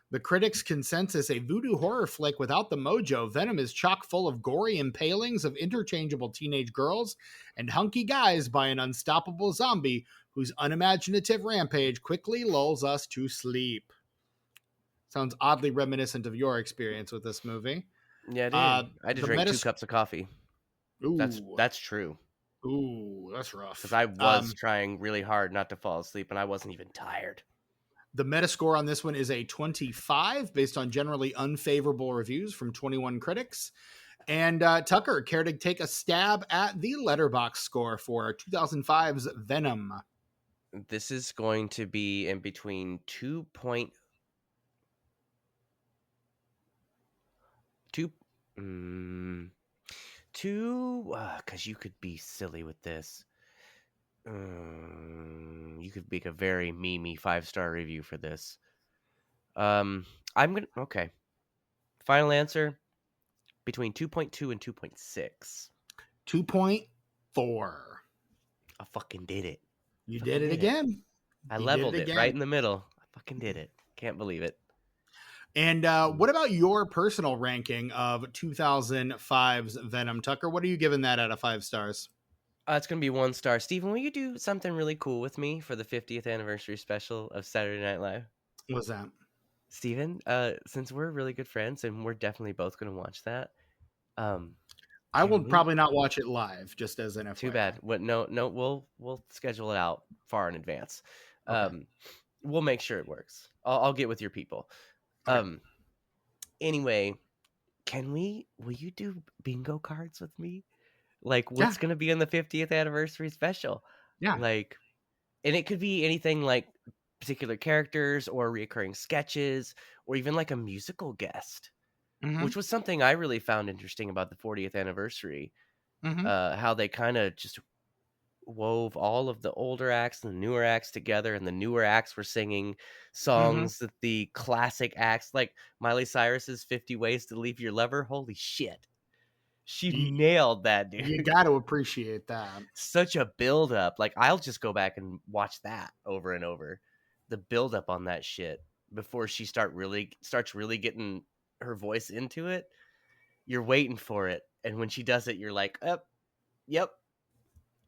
The critics' consensus, a voodoo horror flick without the mojo. Venom is chock full of gory impalings of interchangeable teenage girls and hunky guys by an unstoppable zombie whose unimaginative rampage quickly lulls us to sleep. Sounds oddly reminiscent of your experience with this movie. Yeah, dude. I had to drink 2 cups of coffee. Ooh. That's true. Ooh, that's rough. Because I was trying really hard not to fall asleep, and I wasn't even tired. The Metascore on this one is a 25, based on generally unfavorable reviews from 21 critics. And Tucker, care to take a stab at the Letterboxd score for 2005's Venom? This is going to be in between 2. Because you could be silly with this. You could make a very memey 5-star review for this. Okay. Final answer, between 2.2 and 2.6. 2.4. I fucking did it. You did it again. I leveled it right in the middle. I fucking did it. Can't believe it. And what about your personal ranking of 2005's Venom, Tucker? What are you giving that out of 5 stars? It's going to be 1 star. Steven, will you do something really cool with me for the 50th anniversary special of Saturday Night Live? What's that? Steven, since we're really good friends and we're definitely both going to watch that. I will probably not watch it live, just as an FYI. Too bad. No, we'll schedule it out far in advance. Okay. We'll make sure it works. I'll get with your people. Okay. Anyway, will you do bingo cards with me? Like, what's going to be in the 50th anniversary special? Yeah. Like, and it could be anything like particular characters or reoccurring sketches or even like a musical guest, which was something I really found interesting about the 40th anniversary. How they kind of just wove all of the older acts and the newer acts together, and the newer acts were singing songs that the classic acts, like Miley Cyrus's 50 Ways to Leave Your Lover. Holy shit. She nailed that, dude. You got to appreciate that. Such a build up. Like, I'll just go back and watch that over and over. The build up on that shit before she starts really getting her voice into it. You're waiting for it, and when she does it, you're like, yep.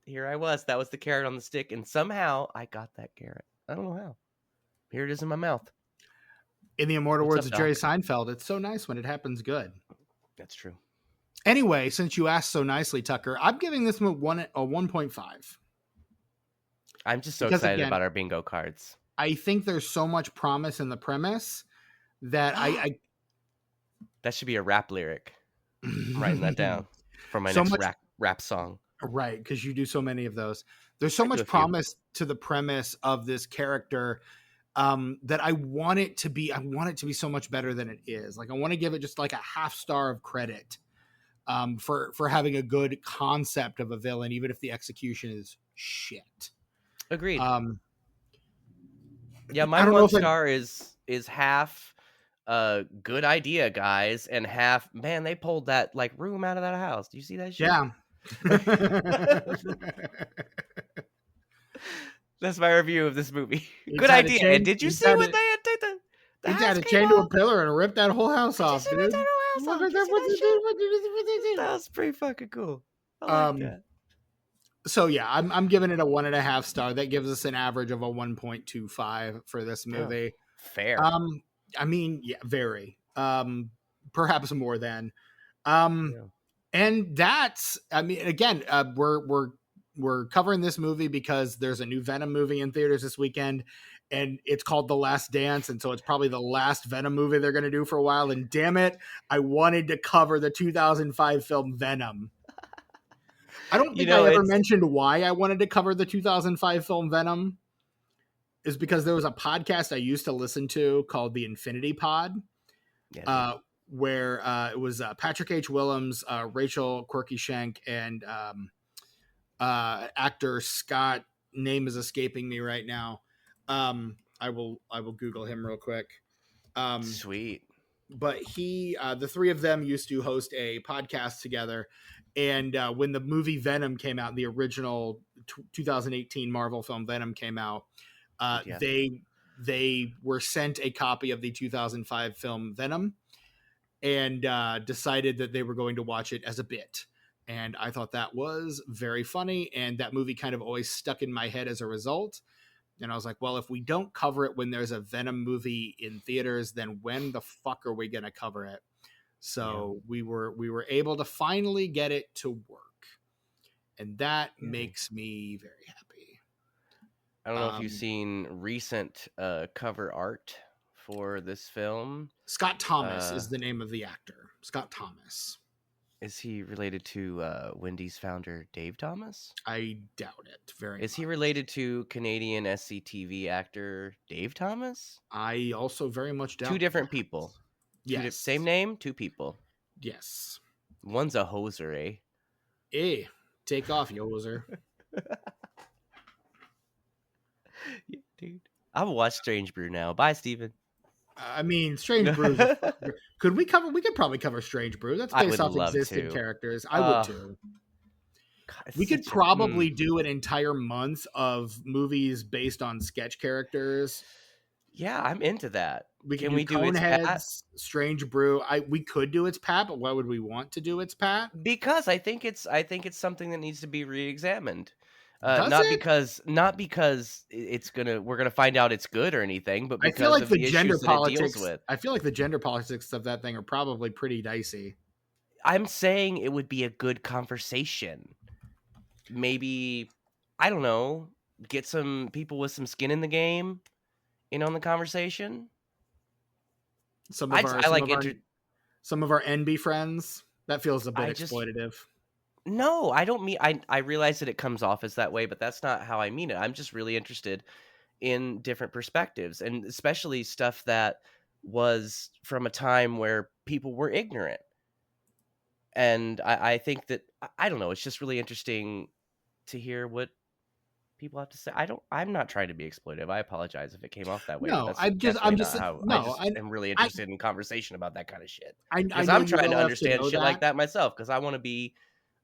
Here I was. That was the carrot on the stick, and somehow I got that carrot. I don't know how. Here it is in my mouth. In the immortal words of Jerry Seinfeld, it's so nice when it happens good. That's true. Anyway, since you asked so nicely, Tucker, I'm giving this one a 1.5. I'm just so excited about our bingo cards. I think there's so much promise in the premise that I That should be a rap lyric. I'm writing that down for my so next much rap song. right, because you do so many of those. There's so I do a much few. promise to the premise of this character that I want it to be. I want it to be so much better than it is. Like I want to give it just like a half star of credit for having a good concept of a villain, even if the execution is shit. Agreed. Um, Yeah, my I don't know one if I, star is half good idea, guys, and half man, they pulled that like room out of that house. Do you see that shit? yeah. That's my review of this movie. He Good tied a idea. And chain. did you see when they had the He tied house a came chain to a off? pillar and ripped that whole house Did you off, see when dude. they turned the house Look off? at Did you that! see What that you shit? did? What you That was pretty fucking cool. I did? like that. So yeah, I'm giving it a 1.5 star. That gives us an average of a 1.25 for this Oh, movie. fair. I mean, yeah, very. Perhaps more than. Um, Yeah. and that's. I mean, again, we're covering this movie because there's a new Venom movie in theaters this weekend, and it's called The Last Dance, and so it's probably the last Venom movie they're going to do for a while. And damn it, I wanted to cover the 2005 film Venom. I don't You think I know, ever it's mentioned why I wanted to cover the 2005 film Venom. Is because there was a podcast I used to listen to called the Infinity Pod, yeah, dude. uh, where it was Patrick H. Willems, Rachel Quirky Shank, and actor Scott. Name is escaping me right now. I will Google him real quick. Sweet. But the three of them used to host a podcast together, and when the movie Venom came out, the original 2018 Marvel film Venom came out, Yeah. they were sent a copy of the 2005 film Venom, and decided that they were going to watch it as a bit. And I thought that was very funny, and that movie kind of always stuck in my head as a result. And I was like, well, if we don't cover it when there's a Venom movie in theaters, then when the fuck are we going to cover it? So we were able to finally get it to work. And that makes me very happy. I don't know if you've seen recent cover art for this film. Scott Thomas is the name of the actor. Scott Thomas. Is he related to Wendy's founder Dave Thomas? I doubt it very much. Is he related to Canadian SCTV actor Dave Thomas? I also very much doubt. Two different people. Yes. Same name, two people. Yes. One's a hoser, eh? Hey, take off, you hoser. Yeah, dude. I will watch Strange Brew now. Bye, Steven. I mean, Strange Brew. Could we probably cover Strange Brew. That's based off existing characters. I would too. God, we could probably do an entire month of movies based on sketch characters. Yeah, I'm into that. Can we do It's Pat? Strange Brew. We could do It's Pat, but why would we want to do It's Pat? Because I think it's something that needs to be re-examined. Not because we're gonna find out it's good or anything, but because I feel like of the the gender issues politics. that it deals with. I feel like the gender politics of that thing are probably pretty dicey. I'm saying it would be a good conversation. Maybe, I don't know, get some people with some skin in the game in on the conversation. Some of our NB friends. That feels a bit exploitative. No, I don't mean. I realize that it comes off as that way, but that's not how I mean it. I'm just really interested in different perspectives, and especially stuff that was from a time where people were ignorant. And I think that, I don't know, it's just really interesting to hear what people have to say. I'm not trying to be exploitive. I apologize if it came off that way. No, I am really interested in conversation about that kind of shit. Because I'm trying to understand shit like that myself. Because I want to be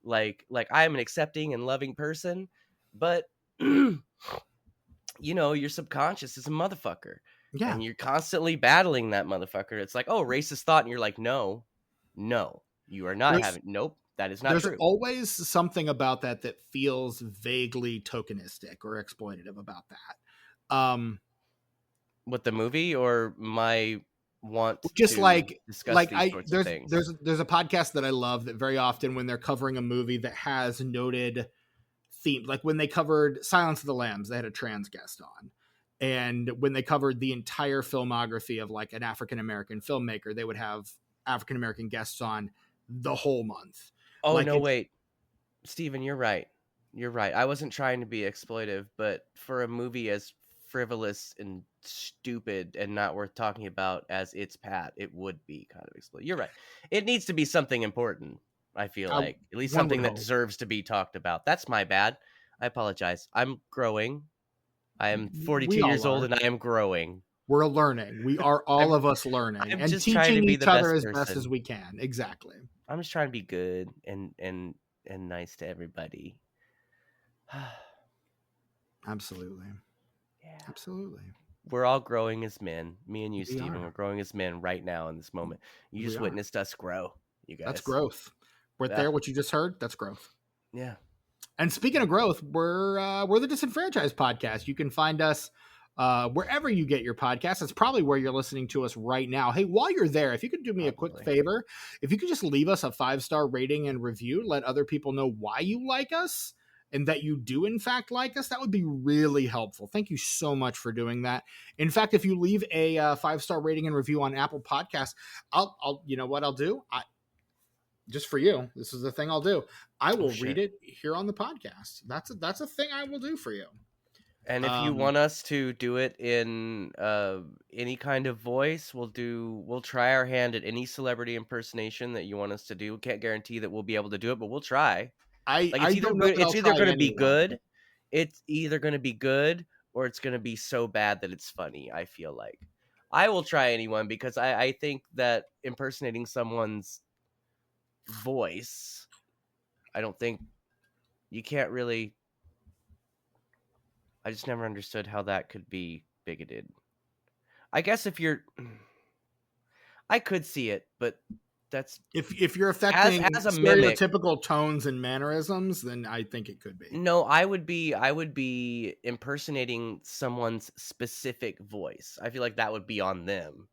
like I am an accepting and loving person, but your subconscious is a motherfucker. Yeah, and you're constantly battling that motherfucker. It's like, oh, racist thought, and you're like, no, you are not having. Nope. That is not true. There's always something about that feels vaguely tokenistic or exploitative about that. With the movie or my want just to discuss these sorts of things. There's a podcast that I love that very often when they're covering a movie that has noted themes, like when they covered Silence of the Lambs, they had a trans guest on. And when they covered the entire filmography of like an African American filmmaker, they would have African American guests on the whole month. Oh, Like no, it's wait. Steven, you're right. You're right. I wasn't trying to be exploitive, but for a movie as frivolous and stupid and not worth talking about as It's Pat, it would be kind of exploitive. You're right. It needs to be something important, I feel like. At least one would something that hope. deserves to be talked about. That's my bad. I apologize. I'm growing. I am 42 We all years old are. and I am growing. We're learning. We are all I'm, of us learning I'm and just trying to teaching be each the other best as best as person. we can. Exactly. I'm just trying to be good and nice to everybody. Absolutely. Yeah. Absolutely. We're all growing as men. Me and you, We Steven, are. we're growing as men right now in this moment. You just We are. witnessed us grow, you guys. That's growth. Right Yeah. there, what you just heard, that's growth. Yeah. And speaking of growth, we're the Disenfranchised Podcast. You can find us wherever you get your podcasts. That's probably where you're listening to us right now. Hey, while you're there, if you could do me a quick favor, if you could just leave us a 5-star rating and review, let other people know why you like us and that you do in fact like us, that would be really helpful. Thank you so much for doing that. In fact, if you leave a 5-star rating and review on Apple Podcasts, I'll you know what I'll do? Just for you, this is the thing I'll do. I will read it here on the podcast. That's a thing I will do for you. And if you want us to do it in any kind of voice, we'll try our hand at any celebrity impersonation that you want us to do. Can't guarantee that we'll be able to do it, but we'll try. I don't know that It's either going to be good. It's either going to be good or it's going to be so bad that it's funny. I feel like I will try anyone because I think that impersonating someone's voice, I don't think you can't really. I just never understood how that could be bigoted. I guess if you're, I could see it, but that's if you're affecting as a mimic, stereotypical tones and mannerisms, then I think it could be. No, I would be impersonating someone's specific voice. I feel like that would be on them.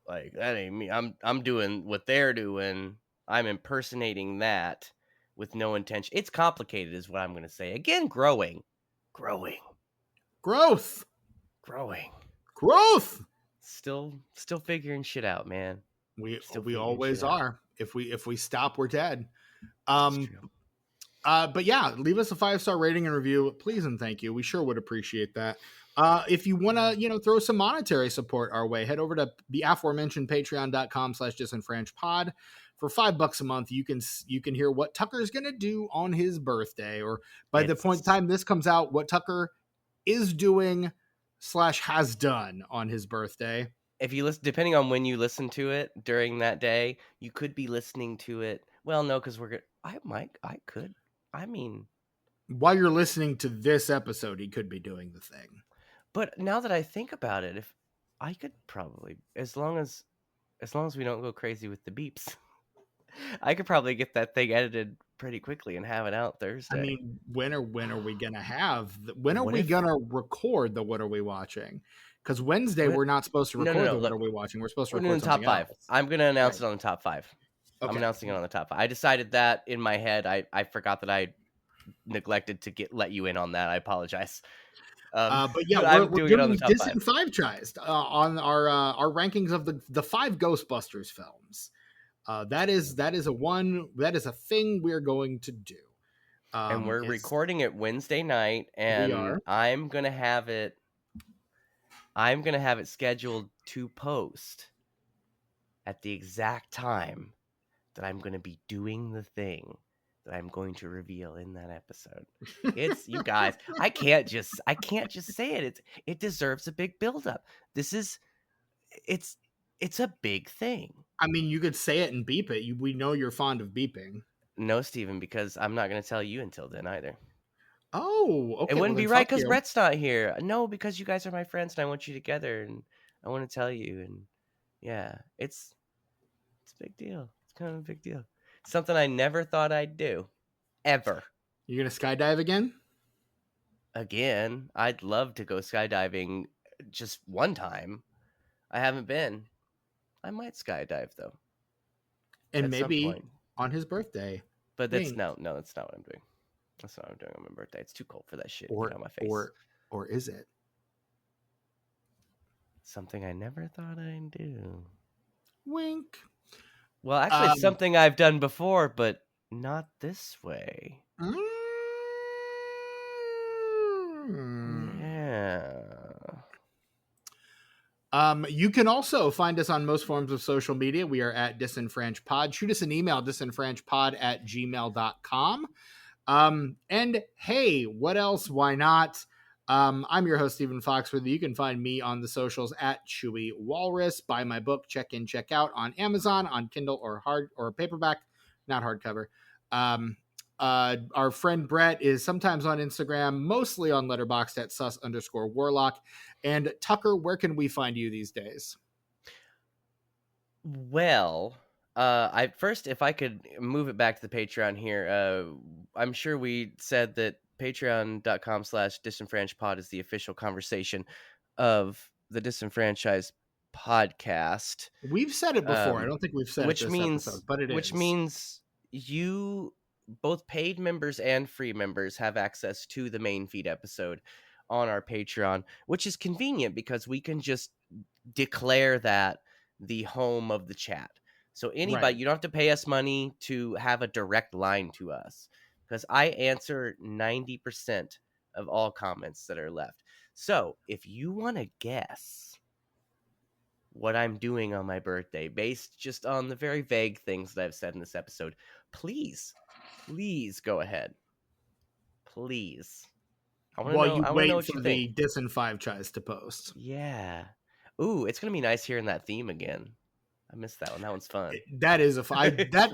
Like that ain't me. I'm doing what they're doing. I'm impersonating that with no intention. It's complicated, is what I'm going to say. Again, growth. Still figuring shit out, man. We always are. If we stop, we're dead. But yeah, leave us a 5-star rating and review, please and thank you. We sure would appreciate that. If you want to, throw some monetary support our way, head over to the aforementioned patreon.com/disenfranchpod. For $5 a month, you can hear what Tucker's going to do on his birthday, or by the point in time this comes out, what Tucker is doing / has done on his birthday. If you listen, depending on when you listen to it during that day, you could be listening to it. Well, no, because while you're listening to this episode, he could be doing the thing. But now that I think about it, if I could probably, as long as we don't go crazy with the beeps, I could probably get that thing edited pretty quickly and have it out Thursday. I mean, when are we gonna have? When are we gonna record the What Are We Watching? Because Wednesday we're not supposed to record the What Are We Watching. We're supposed to record top 5. else. I'm gonna announce it on the top 5. Okay. I'm announcing it on the top 5. I decided that in my head. I forgot that I neglected to let you in on that. I apologize. But yeah, but we're doing Disenfranchised on our rankings of the 5 Ghostbusters films. That is a thing we're going to do. And we're recording it Wednesday night, and I'm gonna have it scheduled to post at the exact time that I'm going to be doing the thing that I'm going to reveal in that episode. It's you guys. I can't just say it. It deserves a big buildup. It's a big thing. I mean, you could say it and beep it. We know you're fond of beeping. No, Steven, because I'm not going to tell you until then either. Oh, okay. It wouldn't be right because Brett's not here. No, because you guys are my friends and I want you together and I want to tell you. And yeah, it's a big deal. It's kind of a big deal. Something I never thought I'd do. Ever. You're going to skydive again? Again. I'd love to go skydiving just one time. I haven't been. I might skydive though. And maybe on his birthday. But that's no, that's not what I'm doing. That's not what I'm doing on my birthday. It's too cold for that shit. Get on my face. Or is it? Something I never thought I'd do. Wink. Well, actually, it's Um, something I've done before, but not this way. mm. Yeah. You can also find us on most forms of social media. We are at disenfranchpod. Shoot us an email, disenfranchpod@gmail.com. And hey, what else? Why not? I'm your host, Stephen Foxworthy. You can find me on the socials at Chewy Walrus. Buy my book, Check In, Check Out on Amazon, on Kindle or hard or paperback, not hardcover. Our friend Brett is sometimes on Instagram, mostly on Letterboxd at sus_warlock. And Tucker, where can we find you these days? Well, I first, if I could move it back to the Patreon here, I'm sure we said that patreon.com/disenfranchpod is the official conversation of the Disenfranchised podcast. We've said it before. I don't think we've said it which this episode, means but it which is. means you, both paid members and free members, have access to the main feed episode on our Patreon, which is convenient because we can just declare that the home of the chat. So anybody, Right. you don't have to pay us money to have a direct line to us, because I answer 90% of all comments that are left. So if you want to guess what I'm doing on my birthday based just on the very vague things that I've said in this episode, please go ahead. Please. I want to While know you wait what you for think. the Disenfranchised to post. Yeah. Ooh, it's going to be nice hearing that theme again. I missed that one. That one's fun. That is It's real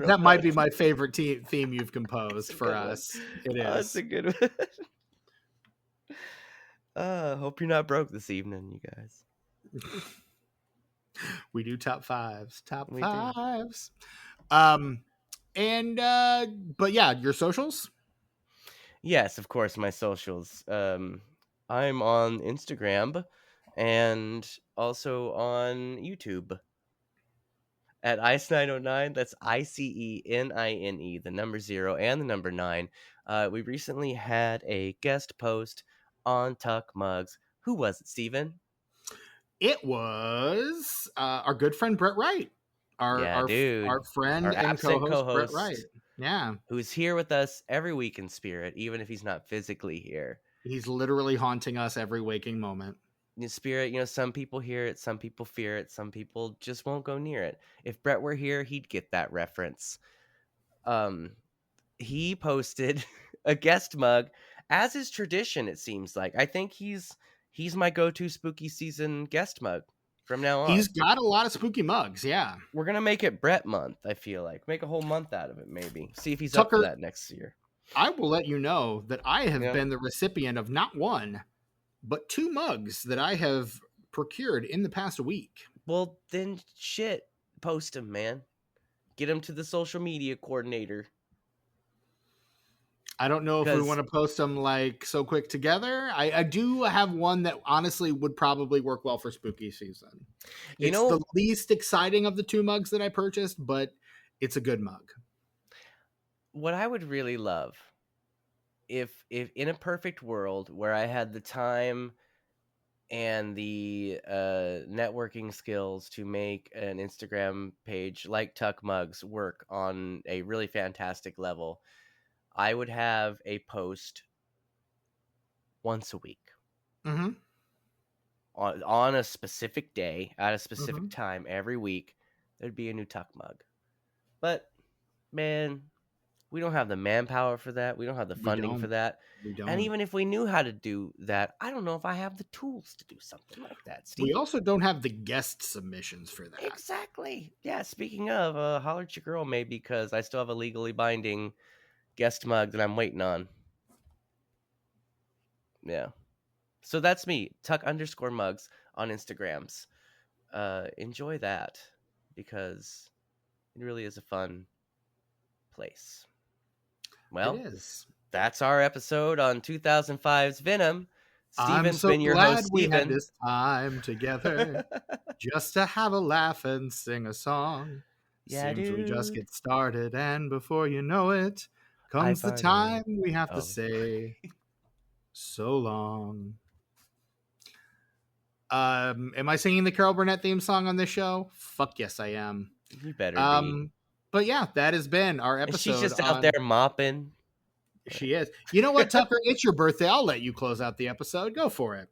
that might be fun. my favorite theme you've It's composed a for good one. us. It Oh, it's is. a good one. Hope you're not broke this evening, you guys. We do top fives. Top We do. fives. And but yeah, your socials? Yes, of course, my socials. I'm on Instagram and also on YouTube at Ice909. That's ICENINE, the number 0 and the number 9. We recently had a guest post on Tuck Mugs. Who was it, Steven? It was our good friend Brett Wright. Yeah, dude. Our friend Our and absent co-host Brett Wright. co-host, Yeah. who's here with us every week in spirit, even if he's not physically here. He's literally haunting us every waking moment. In spirit, some people hear it, some people fear it, some people just won't go near it. If Brett were here, he'd get that reference. He posted a guest mug, as is tradition, it seems like. I think he's my go-to spooky season guest mug from now on. He's got a lot of spooky mugs, yeah. We're gonna make it Brett month, I feel like. Make a whole month out of it, maybe. See if he's Tucker, up for that next year. I will let you know that I have been the recipient of not one, but 2 mugs that I have procured in the past week. Well, then shit, post him, man. Get him to the social media coordinator. I don't know if we want to post them like so quick together. I do have one that honestly would probably work well for spooky season. It's the least exciting of the 2 mugs that I purchased, but it's a good mug. What I would really love, if in a perfect world where I had the time and the networking skills to make an Instagram page like Tuck Mugs work on a really fantastic level, I would have a post once a week. Mm-hmm. On a specific day, at a specific time every week, there'd be a new Tuck Mug. But, man, we don't have the manpower for that. We don't have the funding for that. We don't. And even if we knew how to do that, I don't know if I have the tools to do something like that, Steve. We also don't have the guest submissions for that. Exactly. Yeah, speaking of, holler at your girl maybe, because I still have a legally binding guest mug that I'm waiting on. Yeah. So that's me, Tuck_mugs on Instagrams. Enjoy that, because it really is a fun place. Well, it is. That's our episode on 2005's Venom. Steven's been your host, we Steven. had this time together just to have a laugh and sing a song. Yeah, Seems dude. we just get started, and before you know it, comes the time we have to say so long. Am I singing the Carol Burnett theme song on this show? Fuck yes, I am. You better be. But yeah, that has been our And she's episode just out there mopping. She is. You know what, Tucker? It's your birthday. I'll let you close out the episode. Go for it.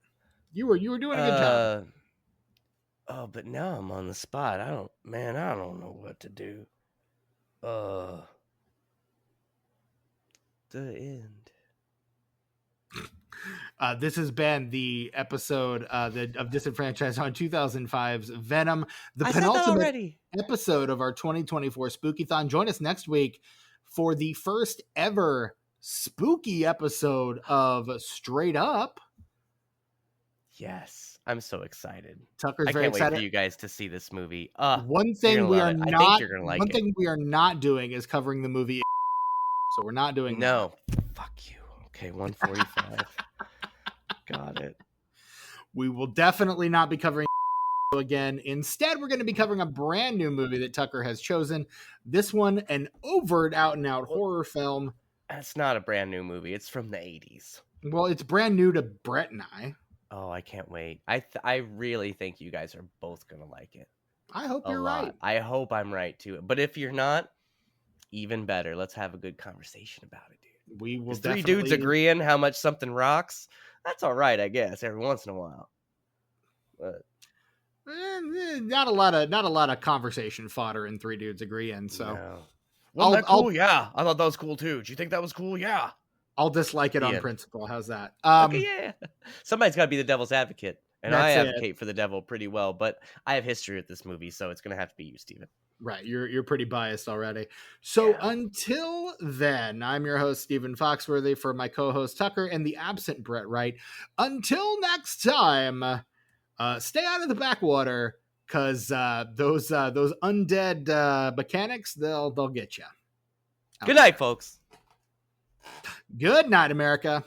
You were doing a good job. Oh, but now I'm on the spot. I don't know what to do. The end. This has been the episode of Disenfranchised on 2005's Venom, the penultimate episode of our 2024 Spooky-thon. Join us next week for the first ever spooky episode of Straight Up. Yes, I'm so excited. Tucker's I very can't excited wait for you guys to see this movie. One thing we are not. I think you're gonna like it. Thing we are not doing is covering the movie. So we're not doing. No, fuck you. Okay, 145. Got it. We will definitely not be covering again. Instead, we're going to be covering a brand new movie that Tucker has chosen. This one, an overt, out and out horror film. It's not a brand new movie. It's from the 80s. Well, it's brand new to Brett and I. Oh, I can't wait. I really think you guys are both going to like it. I hope you're right. I hope I'm right too. But if you're not, even better. Let's have a good conversation about it, dude. We will. Three dudes agreeing how much something rocks. That's all right, I guess, every once in a while. But not a lot of conversation fodder in Three Dudes Agreeing. So, no. Well, that's cool. Yeah, I thought that was cool too. Did you think that was cool? Yeah. I'll dislike it on principle. How's that? Okay, yeah. Somebody's got to be the devil's advocate, and I advocate for the devil pretty well. But I have history with this movie, so it's going to have to be you, Steven. Right, you're pretty biased already. So until then, I'm your host, Stephen Foxworthy, for my co-host Tucker and the absent Brett Wright. Until next time, stay out of the backwater, because those undead mechanics, they'll get you. Good night, folks. Good night, America.